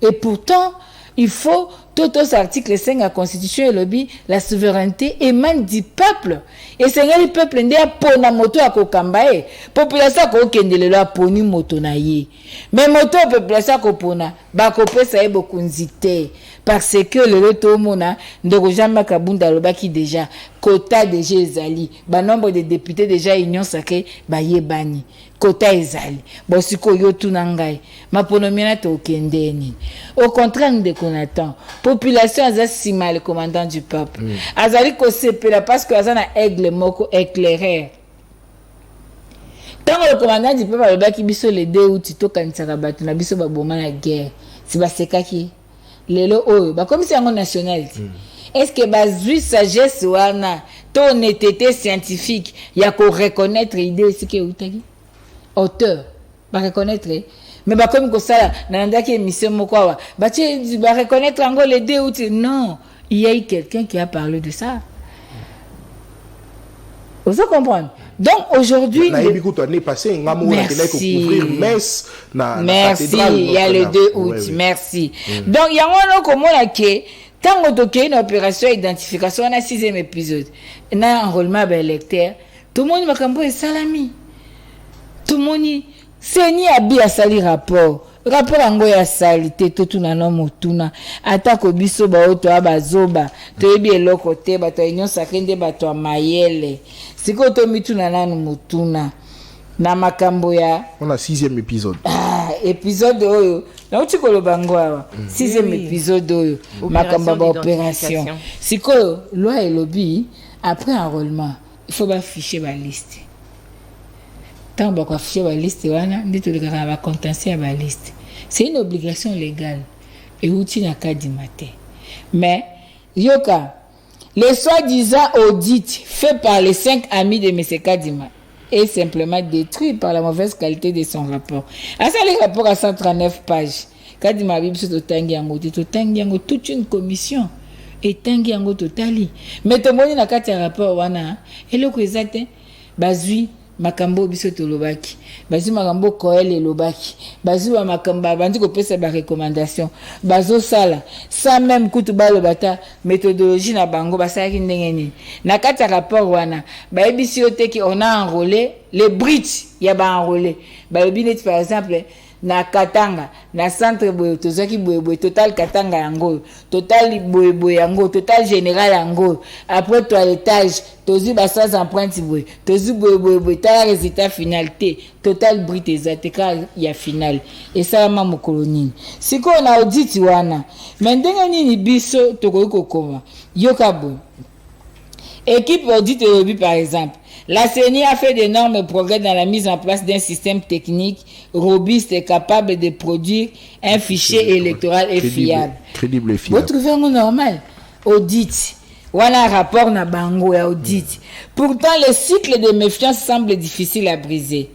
et pourtant il faut tout aux articles 5 de la Constitution et lobby la souveraineté émane du peuple et c'est le peuple ndé pona moto ya kokambae population ko kendele la poni moto na ye mais moto population ko pona ba ko pesa ebo kunzite parce que le retour mona ndoko jamais kabunda lobaki déjà quota déjà ezali ba nombre de députés déjà union sacrée ba yebani quota ezali bon siko yo tunangai maponomina to kendeni au contraire de Jonathan population azasima le commandant du peuple azali ko sepela parce que azana aigle moko éclaireur tant le commandant du peuple alobaki biso le 2 août to kanisaka bato na biso baboma na guerre si basekaki lelo oyo ba comme c'est en national est-ce que bazui sagesse wana to honnêteté scientifique ya ko reconnaître idée ce que utaki auteur ba reconnaître mais ba comme ko sala nanandaki émission moko wa ba reconnaître ngo les 2 août non il y a eu quelqu'un qui a parlé de ça. Vous comprenez? Donc aujourd'hui l'année passée merci il y a le 2 août merci donc il y a un comment là que tant que tu une opération identification on a 6e épisode na enrôlement ba électeur tout le monde makambo est salami tout le monde seni abi asali rapport ango ya salite to tuna no motuna atako biso ba oto abazoba to ebi eloko te bato union sacrée nde bato mayele siko to mituna nanu motuna na makambo ya on a 6e épisode épisode oyo na uti koloba ngo awa 6e épisode oyo makambo ba opération siko loi et lobby après enrôlement il faut ba ficher ba liste tant ba afficher ba liste wana ndito lekaka ba contentieux ba liste c'est une obligation légale et outil na cas du matin mais yoka le soi-disant audit fait par les 5 amis de M. Kadima est simplement détruit par la mauvaise qualité de son rapport. À ça, les rapports à 139 pages. Kadima Bibs to tangi yango toute une commission et tangi yango totali. Mais to moni na kati rapport wana eloko exact bazui makambo biso tolobaki bazu makambo koel elobaki bazu makambo bandi kopesa ba recommandation bazo sala ça même kutu balobata méthodologie na bango basalaki ndenge nini na kati ya rapport wana bayebisi yo te ki on a enrôlé les brits ya ba enrôlé balobi neti par exemple na Katanga na centre boye tozaki boye total Katanga yango total boye yango total général yango après toilettage tozi ba sans empreinte boye tozi boye ta résultat finalité total brut ezateka ya final et ça ma mokoloni siko na audit wana mais ndenge nini biso tokoki kokoma yoka boye équipe audit elobi par exemple la CENI a fait d'énormes progrès dans la mise en place d'un système technique robuste et capable de produire un fichier électoral et fiable. Crédible et fiable. Vous trouvez un normal? Audit. Voilà un rapport na bango et audit. Pourtant, le cycle de méfiance semble difficile à briser.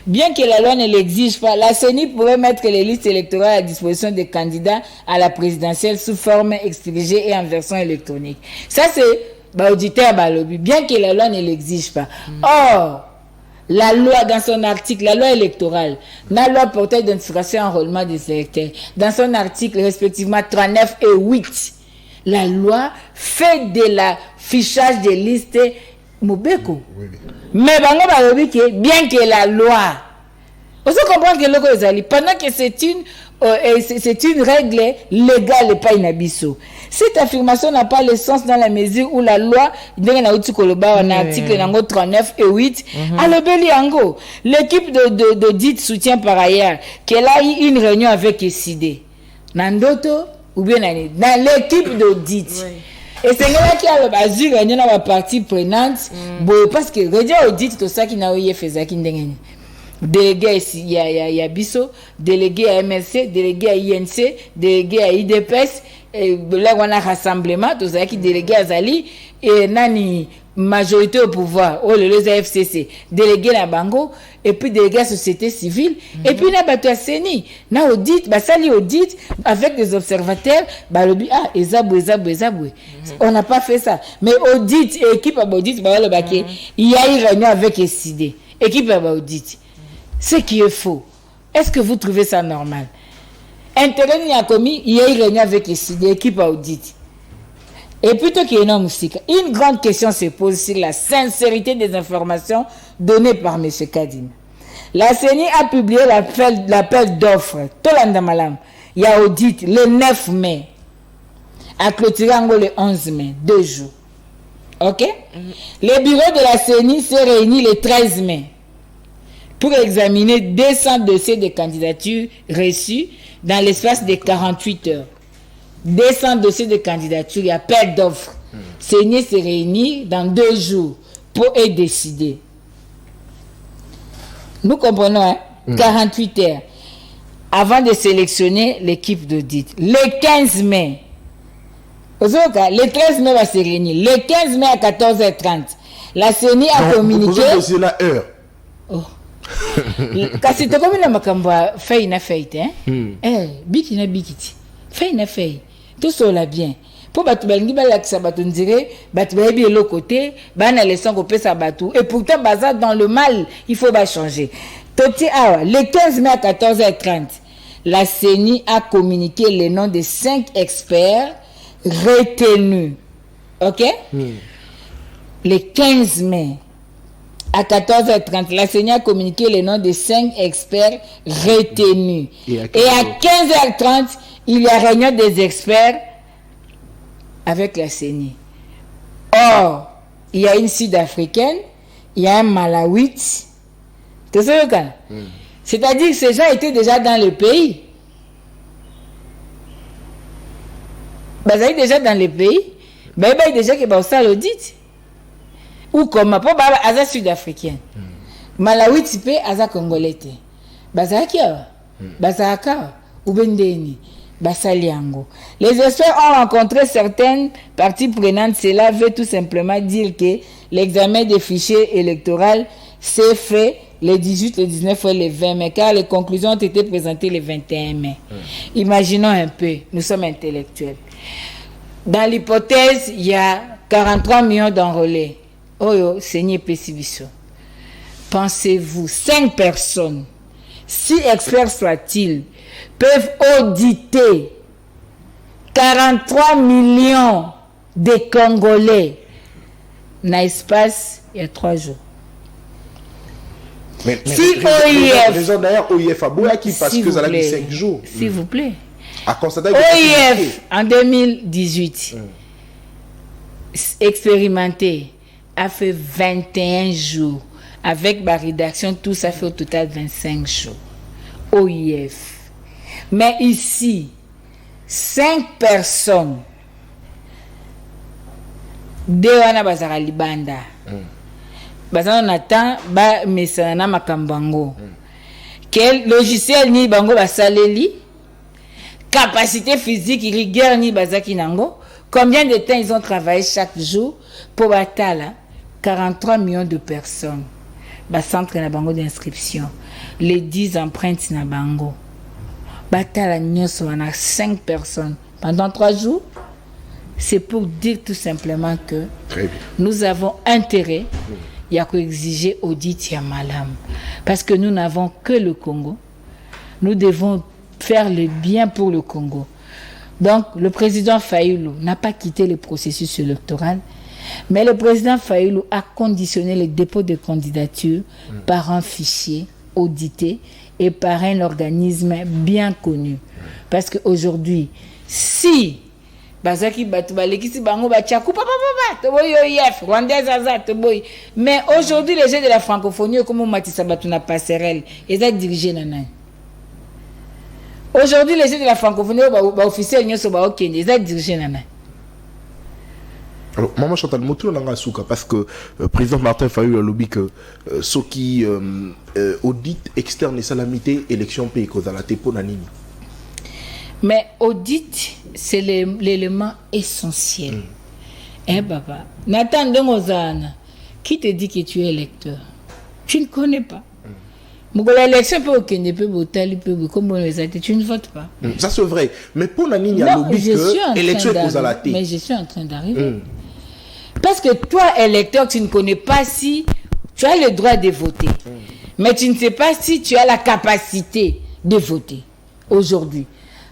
Bien que la loi ne l'exige pas, la CENI pourrait mettre les listes électorales à disposition des candidats à la présidentielle sous forme extrigée et en version électronique. Ça, c'est auditeur balobi, bien que la loi ne l'exige pas. Or, la loi, dans son article, la loi électorale, la loi portant d'identification et enrôlement des électeurs, dans son article respectivement 39 et 8, la loi fait de l'affichage des listes Mobeko. Oui. Mais bango balobi que bien que la loi, on se comprend que loko ezali, pendant que c'est une règle légale et pas inabiso. Cette affirmation n'a pas le sens dans la mesure où la loi, dans l'article 39 et 8, a le yango. L'équipe d'audit soutient par ailleurs qu'elle a eu une réunion avec SID. Nandoto, ou bien dans l'équipe d'audit. Et c'est là qu'il y a le réunion dans la partie prenante, parce que réunion audit, tout ça qui n'a eu fait ça qui n'est délégué il y a Bisso, délégué à MLC, délégué à INC, délégué à IDPS, et là on a rassemblement, tout ça qui délégué à Zali, et nani majorité au pouvoir, oh les AFCC, délégué à Bango, et puis délégué à société civile, et puis là bateau à Seni, na audit, bah ça li audit avec des observateurs, bah le but ah ezabou. On n'a pas fait ça, mais audit et équipe à audit, bah le baquet, il y a une réunion avec SID, équipe à audit. Ce qui est faux. Est-ce que vous trouvez ça normal? Intérêt n'y a commis, il y a une réunion avec des équipes audit. Et plutôt qu'il y ait une grande question se pose sur la sincérité des informations données par M. Kadine. La CENI a publié l'appel d'offres. Tolanda Malam, il y a audit le 9 mai. A clôturé le 11 mai, 2 jours. Ok? Le bureau de la CENI s'est réuni le 13 mai. Pour examiner 200 dossiers de candidature reçus dans l'espace de 48 heures. 200 dossiers de candidature et appel d'offres. CENI se réunit dans 2 jours pour décider. Nous comprenons, hein? 48 heures avant de sélectionner l'équipe d'audit. Le 15 mai, le 13 mai va se réunir. Le 15 mai à 14h30, la CENI a communiqué. C'est la heure. Oh. Kasi to comme na makambo fay na fay biki na bikiti fay na fay tout cela bien pour batu balingi ba lakisa batu ndire batu ba bi le côté ba na leçon ko pesa batu et pourtant baza dans le mal il faut ba changer toti awa le 15 mai à 14h30 la CENI a communiqué les noms de 5 experts retenus. OK? Le 15 mai à 14h30, la CENI a communiqué les noms de 5 experts retenus. Et à 15h30, il y a réunion des experts avec la CENI. Or, il y a une Sud-Africaine, il y a un Malawite. Tu sais le cas? C'est-à-dire que ces gens étaient déjà dans le pays. Ils étaient déjà dans le pays. Ils étaient déjà qui ont ça l'audit. Ou comme ma papa aza sud-africaine. Malawi type aza congolais. Bazaki bazaka ubendeni basaliango. Les experts ont rencontré certaines parties prenantes. Cela veut tout simplement dire que l'examen des fichiers électoraux s'est fait le 18, le 19 et le 20 mai, car les conclusions ont été présentées le 21 mai. Imaginons un peu, nous sommes intellectuels. Dans l'hypothèse, il y a 43 millions d'enrôlés. Oyo, Seigneur Pessibiso. pensez-vous, 5 personnes, si experts soient-ils, peuvent auditer 43 millions de Congolais dans l'espace il y a 3 jours? Mais si OIF... Raison d'ailleurs, OIF a beau qui parce que ça a dit 5 jours. S'il vous plaît. À constater OIF, en 2018, expérimenté, a fait 21 jours. Avec ma rédaction, tout ça fait au total 25 jours. OIF. Mais ici, 5 personnes, Dewana Bazara Libanda, Bazara Natan, Ba Mesana Makambango. Quel logiciel ni bango basaleli? Capacité physique, rigueur ni bazaki nango. Combien de temps ils ont travaillé chaque jour pour batala 43 millions de personnes. Ba centre na bango d'inscription. Les 10 empreintes na bango. Batala nyoso wana 5 personnes pendant 3 jours. C'est pour dire tout simplement que nous avons intérêt à exiger audit ya malam. Parce que nous n'avons que le Congo. Nous devons faire le bien pour le Congo. Donc, le président Fayulu n'a pas quitté le processus électoral, mais le président Fayulu a conditionné le dépôt de candidature par un fichier audité et par un organisme bien connu. Parce qu'aujourd'hui, si Bazaki Batubalekisi Bango Bachakou, mais aujourd'hui, les gens de la francophonie, comme Matissa Batuna Passerelle, ils ont dirigé Nana. Aujourd'hui, les gens de la francophonie, officiels, ils ont dirigé Nana. Alors, Maman Chantal Motou, on a souka parce que le président Martin Fayulu a lobby que ceux qui audit externe et salamité élection pays cause à la tepo nanini. Mais audit, c'est l'élément essentiel. Hein, papa? Nathan Dongozana, qui te dit que tu es électeur? Tu ne connais pas. L'élection peut aucun peu botal, comme on les a dit, tu ne votes pas. Ça c'est vrai. Mais pour Nanini, il y a lobby que l'élection est cause à la tepo. Mais je suis en train d'arriver. Parce que toi, électeur, tu ne connais pas si tu as le droit de voter. Mais tu ne sais pas si tu as la capacité de voter aujourd'hui.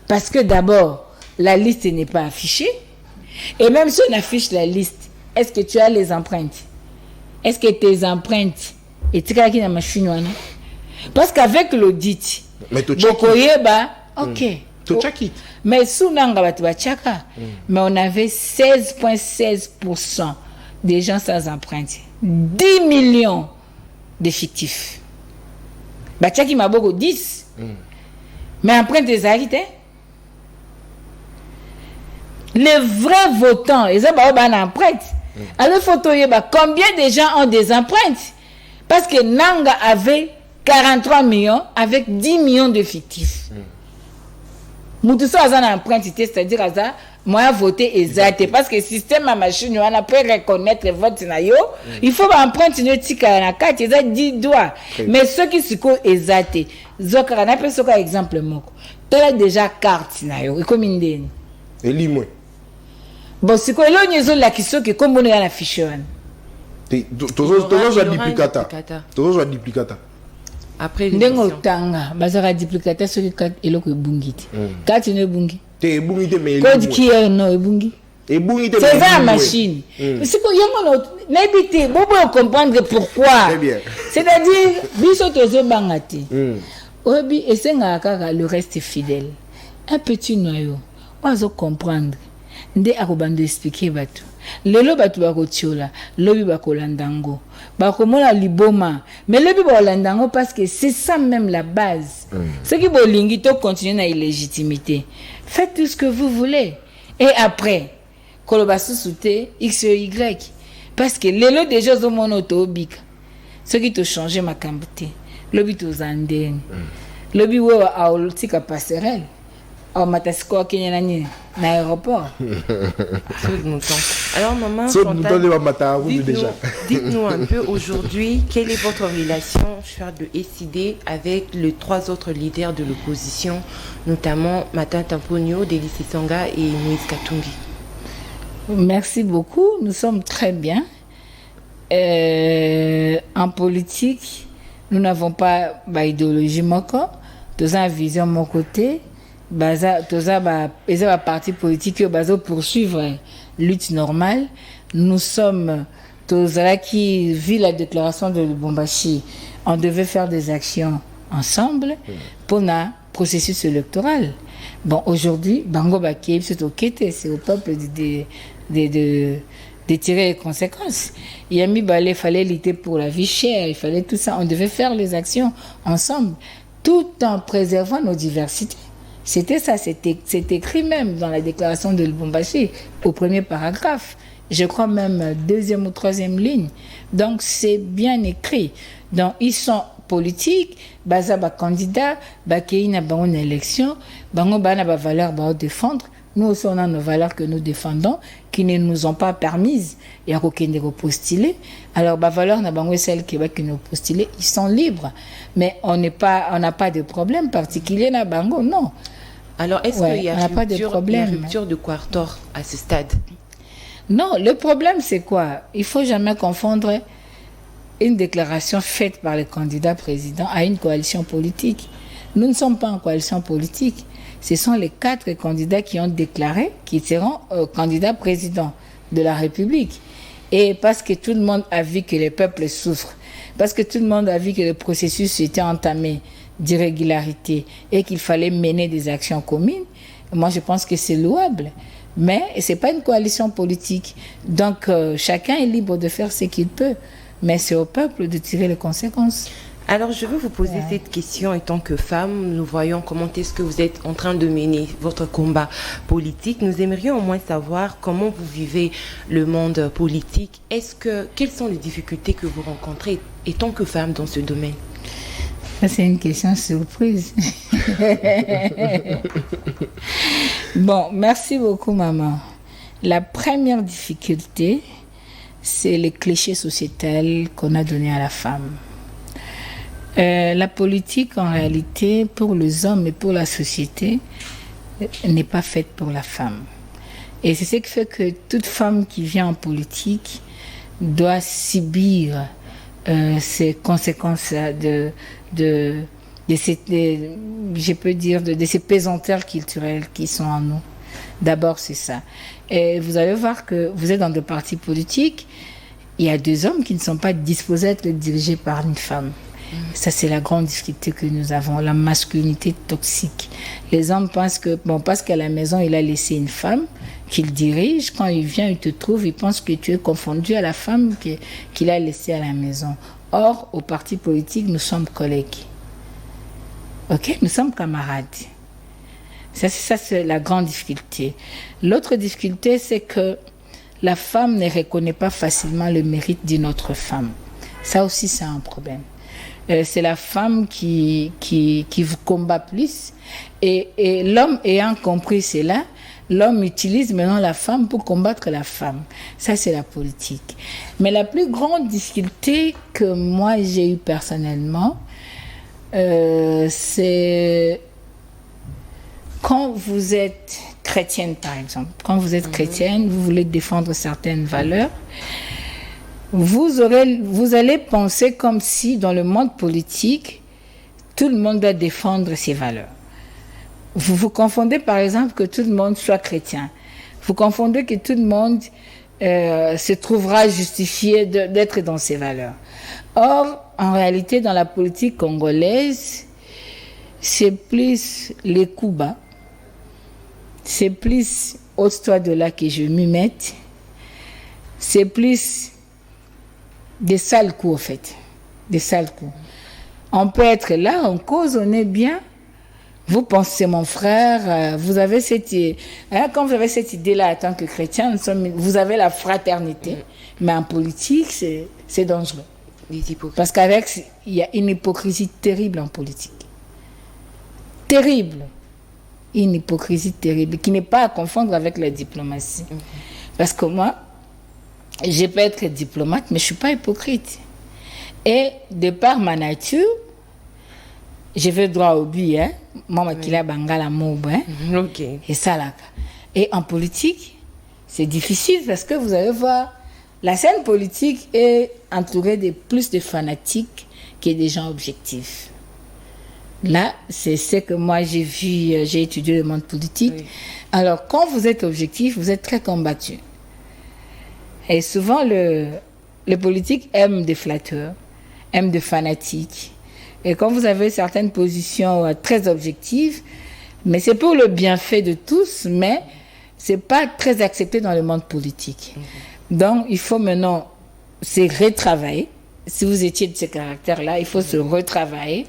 Parce que d'abord, la liste n'est pas affichée. Et même si on affiche la liste, est-ce que tu as les empreintes? Est-ce que tes empreintes sont dans machine? Parce qu'avec l'audit, ok. Mais sous mais on avait 16,16% des gens sans empreinte. 10 millions d'effectifs. Bachaki m'a beaucoup 10. Mais empreinte des arrêtés. Les vrais votants, ils ont une empreinte. Alors, combien de gens ont des empreintes? Parce que Nanga avait 43 millions avec 10 millions d'effectifs. Moutousso a une empreinte, c'est-à-dire que moi voter exact. Parce que le système à machine, on peut reconnaître le vote. Il faut emprunter une petite carte, ils ont 10 doigts. Mais ceux qui sont exact, ils ont un exemple. Tu as déjà carte, et comme une denne. Et lis-moi. Bon, c'est quoi l'on la question que comme on est à la fiche. Toujours un duplicata. Après l'élection. Tanga, bazara duplicata sur le carte et le bungi. Carte ne bungi. T'es bungi mais code qui est non bungi. Et bungi c'est ça machine. C'est quoi yamo n'habite bobo comprendre pourquoi. C'est-à-dire biso tozo bangati. Obi esenga kaka le reste fidèle. Un petit noyau. Ozo comprendre. Nde akobando expliquer batu. Lelo batu bakotiola, lobi bakolandango. Bakomona liboma, mais lobi bakolandango parce que c'est ça même la base. Ce qui bolingi to continuer na illégitimité. Faites tout ce que vous voulez. Et après, koloba sousouté X et Y. Parce que lelo déjà zo mono to obika. Ce qui te changer ma cambouté. Lobi to zandeng. Lobi wewa aolotika passerelle. Oh, Matasko à Kenya l'aéroport. Alors, maman, dites-nous un peu aujourd'hui, quelle est votre relation, cher de SID, avec les 3 autres leaders de l'opposition, notamment Martin Tamponio, Delis Sanga et Moïse Katumbi? Merci beaucoup, nous sommes très bien. En En politique, nous n'avons pas d'idéologie moko, tous une vision mon côté, tous un parti politique qui poursuivre lutte normale. Nous sommes tous qui vit la déclaration de Lubumbashi, on devait faire des actions ensemble pour un processus électoral. Bon, aujourd'hui, Bango Baké, c'est au peuple de tirer les conséquences. Yami Balé, il fallait lutter pour la vie chère, il fallait tout ça. On devait faire les actions ensemble, tout en préservant nos diversités. C'était ça, c'est écrit même dans la déclaration de Lubumbashi, au premier paragraphe. Je crois même deuxième ou troisième ligne. Donc, c'est bien écrit. Donc, ils sont politiques, baza ba candidat, ba kei na bango na élection, bango ba na ba valeur ba défendre. Nous aussi, on a nos valeurs que nous défendons, qui ne nous ont pas permises et à aucun postuler. Alors, bah, valeurs na bango celles qui nous postuler, ils sont libres. Mais on n'a pas de problème particulier na bango, non. Alors, est-ce qu'il y a une rupture de Quartor à ce stade? Non, le problème, c'est quoi? Il ne faut jamais confondre une déclaration faite par le candidat président à une coalition politique. Nous ne sommes pas en coalition politique. Ce sont les 4 candidats qui ont déclaré qu'ils seront candidats présidents de la République. Et parce que tout le monde a vu que le peuple souffre, parce que tout le monde a vu que le processus était entamé d'irrégularité et qu'il fallait mener des actions communes, moi je pense que c'est louable. Mais ce n'est pas une coalition politique. Donc chacun est libre de faire ce qu'il peut. Mais c'est au peuple de tirer les conséquences. Alors, je veux vous poser cette question en tant que femme. Nous voyons comment est-ce que vous êtes en train de mener votre combat politique. Nous aimerions au moins savoir comment vous vivez le monde politique. Quelles sont les difficultés que vous rencontrez en tant que femme dans ce domaine? C'est une question surprise. Bon, merci beaucoup, maman. La première difficulté, c'est les clichés sociétals qu'on a donnés à la femme. La politique, en réalité, pour les hommes et pour la société, n'est pas faite pour la femme. Et c'est ce qui fait que toute femme qui vient en politique doit subir ces conséquences de ces pesanteurs culturels qui sont en nous. D'abord, c'est ça. Et vous allez voir que vous êtes dans des partis politiques, il y a 2 hommes qui ne sont pas disposés à être dirigés par une femme. Ça, c'est la grande difficulté que nous avons, la masculinité toxique. Les hommes pensent que, parce qu'à la maison, il a laissé une femme qu'il dirige. Quand il vient, il te trouve, il pense que tu es confondu à la femme qu'il a laissée à la maison. Or, au parti politique, nous sommes collègues. Ok? Nous sommes camarades. Ça, c'est la grande difficulté. L'autre difficulté, c'est que la femme ne reconnaît pas facilement le mérite d'une autre femme. Ça aussi, c'est un problème. C'est la femme qui vous combat plus. Et l'homme ayant compris cela, l'homme utilise maintenant la femme pour combattre la femme. Ça, c'est la politique. Mais la plus grande difficulté que moi, j'ai eue personnellement, c'est quand vous êtes chrétienne, par exemple. Quand vous êtes chrétienne, vous voulez défendre certaines valeurs, vous allez penser comme si dans le monde politique, tout le monde doit défendre ses valeurs. Vous confondez par exemple que tout le monde soit chrétien. Vous confondez que tout le monde se trouvera justifié d'être dans ses valeurs. Or, en réalité, dans la politique congolaise, c'est plus les coups bas. C'est plus ôte-toi de là que je m'y mette. C'est plus des sales coups, en fait. Des sales coups. On peut être là, on cause, on est bien. Vous pensez, mon frère, vous avez quand vous avez cette idée-là en tant que chrétien, vous avez la fraternité. Mais en politique, c'est dangereux. Parce qu'avec, il y a une hypocrisie terrible en politique. Terrible. Une hypocrisie terrible qui n'est pas à confondre avec la diplomatie. Parce que moi, je peux être diplomate, mais je ne suis pas hypocrite. Et de par ma nature, je vais droit au but. Moi, je suis bangala moube. Et ça, là. Et en politique, c'est difficile parce que vous allez voir La scène politique est entourée de plus de fanatiques que des gens objectifs. Là, c'est ce que moi j'ai vu, j'ai étudié le monde politique. Oui. Alors, quand vous êtes objectif, vous êtes très combattu. Et souvent, le politique aime des flatteurs, aime des fanatiques. Et quand vous avez certaines positions très objectives, mais c'est pour le bienfait de tous, mais c'est pas très accepté dans le monde politique. Donc, il faut maintenant se retravailler. Si vous étiez de ce caractère-là, il faut se retravailler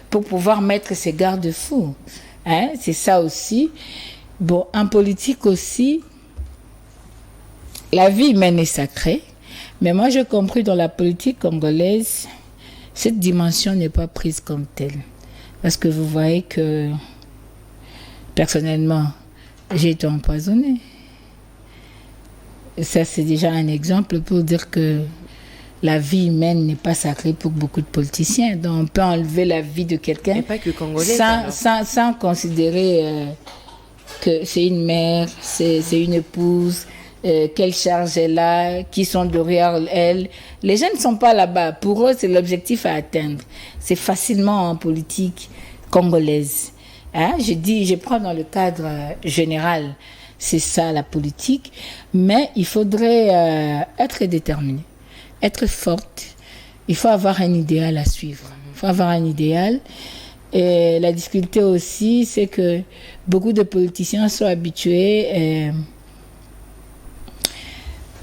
pour pouvoir mettre ces garde-fous. Hein? C'est ça aussi. Bon, en politique aussi, la vie humaine est sacrée, mais moi j'ai compris dans la politique congolaise, cette dimension n'est pas prise comme telle. Parce que vous voyez que, personnellement, j'ai été empoisonnée. Ça, c'est déjà un exemple pour dire que la vie humaine n'est pas sacrée pour beaucoup de politiciens. Donc, on peut enlever la vie de quelqu'un sans considérer que c'est une mère, c'est une épouse, quelle charge elle a, qui sont derrière elle. Les gens ne sont pas là-bas. Pour eux, c'est l'objectif à atteindre. C'est facilement en politique congolaise. Hein? Je prends dans le cadre général, c'est ça la politique, mais il faudrait être déterminé, être forte. Il faut avoir un idéal à suivre. Il faut avoir un idéal. Et la difficulté aussi, c'est que beaucoup de politiciens sont habitués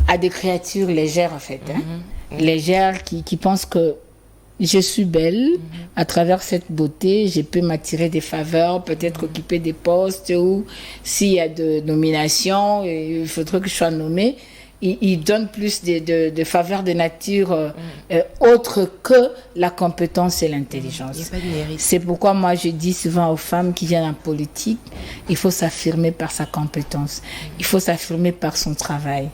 à des créatures légères, en fait. Hein? Légères qui pensent que je suis belle, à travers cette beauté, je peux m'attirer des faveurs, peut-être occuper des postes, ou s'il y a de nominations, il faudrait que je sois nommée. Il donne plus de faveurs de nature autre que la compétence et l'intelligence. C'est pourquoi moi je dis souvent aux femmes qui viennent en politique, il faut s'affirmer par sa compétence, il faut s'affirmer par son travail.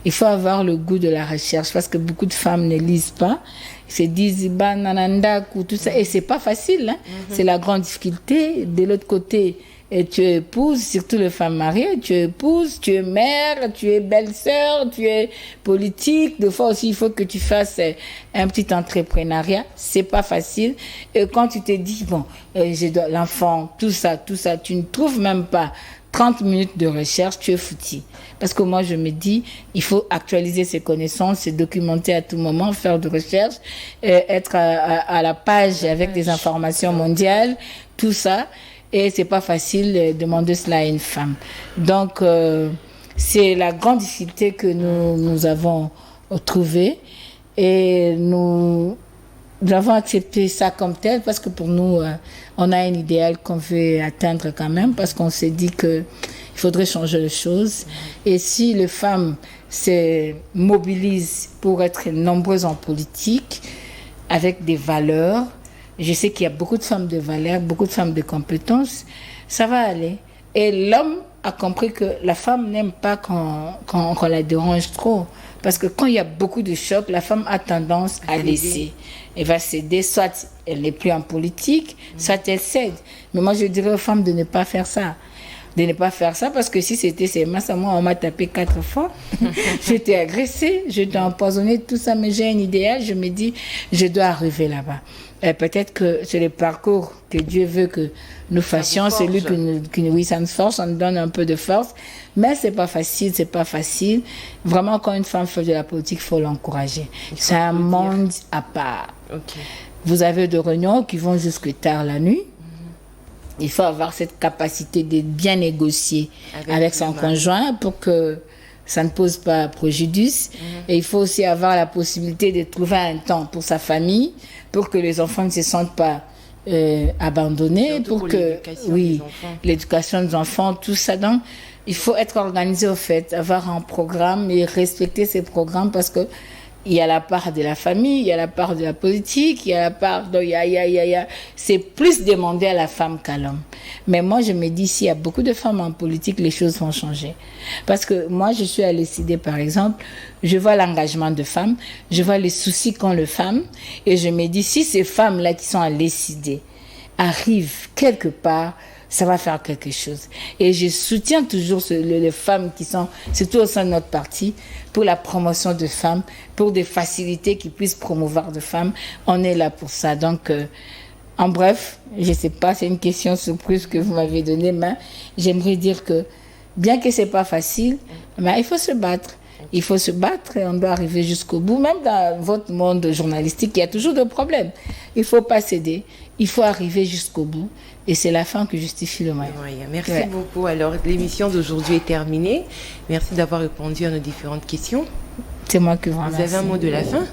Il faut avoir le goût de la recherche parce que beaucoup de femmes ne lisent pas, se disent nanandaku, tout ça, et c'est pas facile, hein? C'est la grande difficulté. De l'autre côté, et tu es épouse, surtout les femmes mariées, tu es épouse, tu es mère, tu es belle-sœur, tu es politique. Des fois aussi, il faut que tu fasses un petit entrepreneuriat. C'est pas facile. Et quand tu te dis, bon, l'enfant, tout ça, tu ne trouves même pas 30 minutes de recherche, tu es foutu. Parce que moi, je me dis, il faut actualiser ses connaissances, se documenter à tout moment, faire de recherche, être à la page avec des informations mondiales, tout ça. Et c'est pas facile de demander cela à une femme. Donc, c'est la grande difficulté que nous avons trouvée. Et nous avons accepté ça comme tel parce que pour nous, on a un idéal qu'on veut atteindre quand même parce qu'on s'est dit qu'il faudrait changer les choses. Et si les femmes se mobilisent pour être nombreuses en politique, avec des valeurs, je sais qu'il y a beaucoup de femmes de valeur, beaucoup de femmes de compétences. Ça va aller. Et l'homme a compris que la femme n'aime pas qu'on la dérange trop. Parce que quand il y a beaucoup de chocs, la femme a tendance à laisser. Elle va céder, soit elle n'est plus en politique, soit elle cède. Mais moi, je dirais aux femmes de ne pas faire ça. De ne pas faire ça parce que si c'était ces masses, moi, on m'a tapé 4 fois. J'étais agressée, j'étais empoisonnée, tout ça. Mais j'ai un idéal, je me dis, je dois arriver là-bas. Et peut-être que c'est le parcours que Dieu veut que nous fassions, celui oui, ça nous force, on nous donne un peu de force. Mais c'est pas facile. Vraiment, quand une femme fait de la politique, il faut l'encourager. C'est un monde à part. Okay. Vous avez des réunions qui vont jusque tard la nuit. Il faut avoir cette capacité de bien négocier avec son conjoint pour que ça ne pose pas préjudice. Et il faut aussi avoir la possibilité de trouver un temps pour sa famille, pour que les enfants ne se sentent pas abandonnés, pour que l'éducation des enfants, tout ça. Donc, il faut être organisé au fait, avoir un programme et respecter ces programmes parce que il y a la part de la famille, il y a la part de la politique, il y a la part de... C'est plus demandé à la femme qu'à l'homme. Mais moi, je me dis, s'il y a beaucoup de femmes en politique, les choses vont changer. Parce que moi, je suis à l'ECD, par exemple, je vois l'engagement de femmes, je vois les soucis qu'ont les femmes, et je me dis, si ces femmes-là qui sont à l'ECD arrivent quelque part, ça va faire quelque chose. Et je soutiens toujours les femmes qui sont, surtout au sein de notre parti, pour la promotion de femmes, pour des facilités qui puissent promouvoir de femmes. On est là pour ça. Donc, en bref, je ne sais pas, c'est une question surprise que vous m'avez donnée, mais j'aimerais dire que, bien que ce n'est pas facile, mais il faut se battre. Il faut se battre et on doit arriver jusqu'au bout. Même dans votre monde journalistique, il y a toujours des problèmes. Il ne faut pas céder. Il faut arriver jusqu'au bout. Et c'est la fin qui justifie le moyen. Merci beaucoup. Alors, l'émission d'aujourd'hui est terminée. Merci d'avoir répondu à nos différentes questions. C'est moi qui vous remercie. Vous avez un mot de la fin?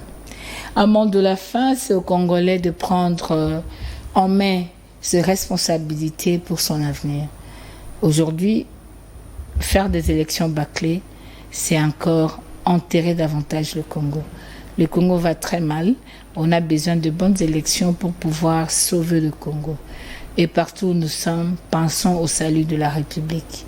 Un mot de la fin, c'est aux Congolais de prendre en main ses responsabilités pour son avenir. Aujourd'hui, faire des élections bâclées, c'est encore enterrer davantage le Congo. Le Congo va très mal. On a besoin de bonnes élections pour pouvoir sauver le Congo. Et partout où nous sommes, pensons au salut de la République.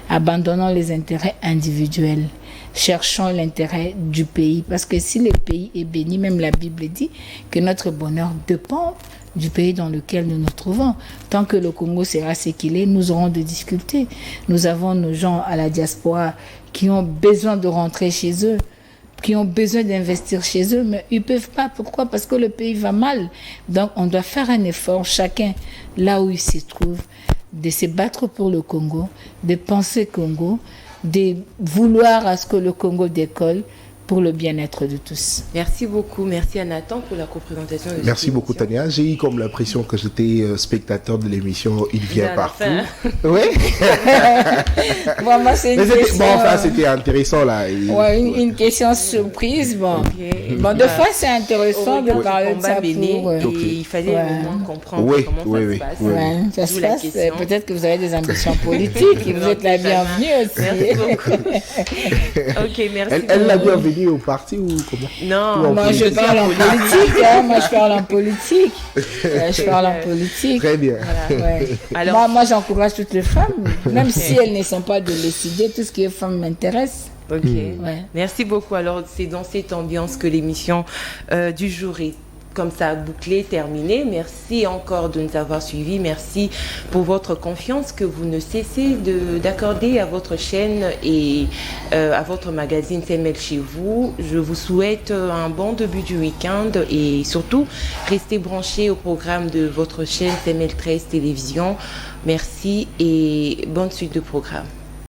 Abandonnons les intérêts individuels. Cherchons l'intérêt du pays. Parce que si le pays est béni, même la Bible dit que notre bonheur dépend du pays dans lequel nous nous trouvons. Tant que le Congo sera ce qu'il est, nous aurons des difficultés. Nous avons nos gens à la diaspora qui ont besoin de rentrer chez eux, qui ont besoin d'investir chez eux, mais ils ne peuvent pas. Pourquoi? Parce que le pays va mal. Donc, on doit faire un effort, chacun, là où il se trouve, de se battre pour le Congo, de penser Congo, de vouloir à ce que le Congo décolle pour le bien-être de tous. Merci beaucoup. Merci à Nathan pour la co-présentation. Merci beaucoup Tania. J'ai eu comme l'impression que j'étais spectateur de l'émission Il vient partout. Oui. Moi, c'est une question... Bon, enfin, c'était intéressant là. Une question surprise. Bon, des fois, c'est intéressant de parler de ça pour... Il fallait au moins comprendre comment ça se passe. Ça se passe. Peut-être que vous avez des ambitions politiques et vous êtes la bienvenue aussi. Merci beaucoup. Ok, merci. Elle l'a bienvenue au parti ou comment? Non, moi je parle en politique. Moi je parle en politique. Je parle en politique. Très bien. Voilà, alors, moi j'encourage toutes les femmes, même si elles ne sont pas de décider, tout ce qui est femme m'intéresse. Ok. Merci beaucoup. Alors c'est dans cette ambiance que l'émission du jour est comme ça bouclée, terminée. Merci encore de nous avoir suivis. Merci pour votre confiance que vous ne cessez d'accorder à votre chaîne et à votre magazine CML chez vous. Je vous souhaite un bon début du week-end et surtout, restez branchés au programme de votre chaîne CML 13 Télévision. Merci et bonne suite de programme.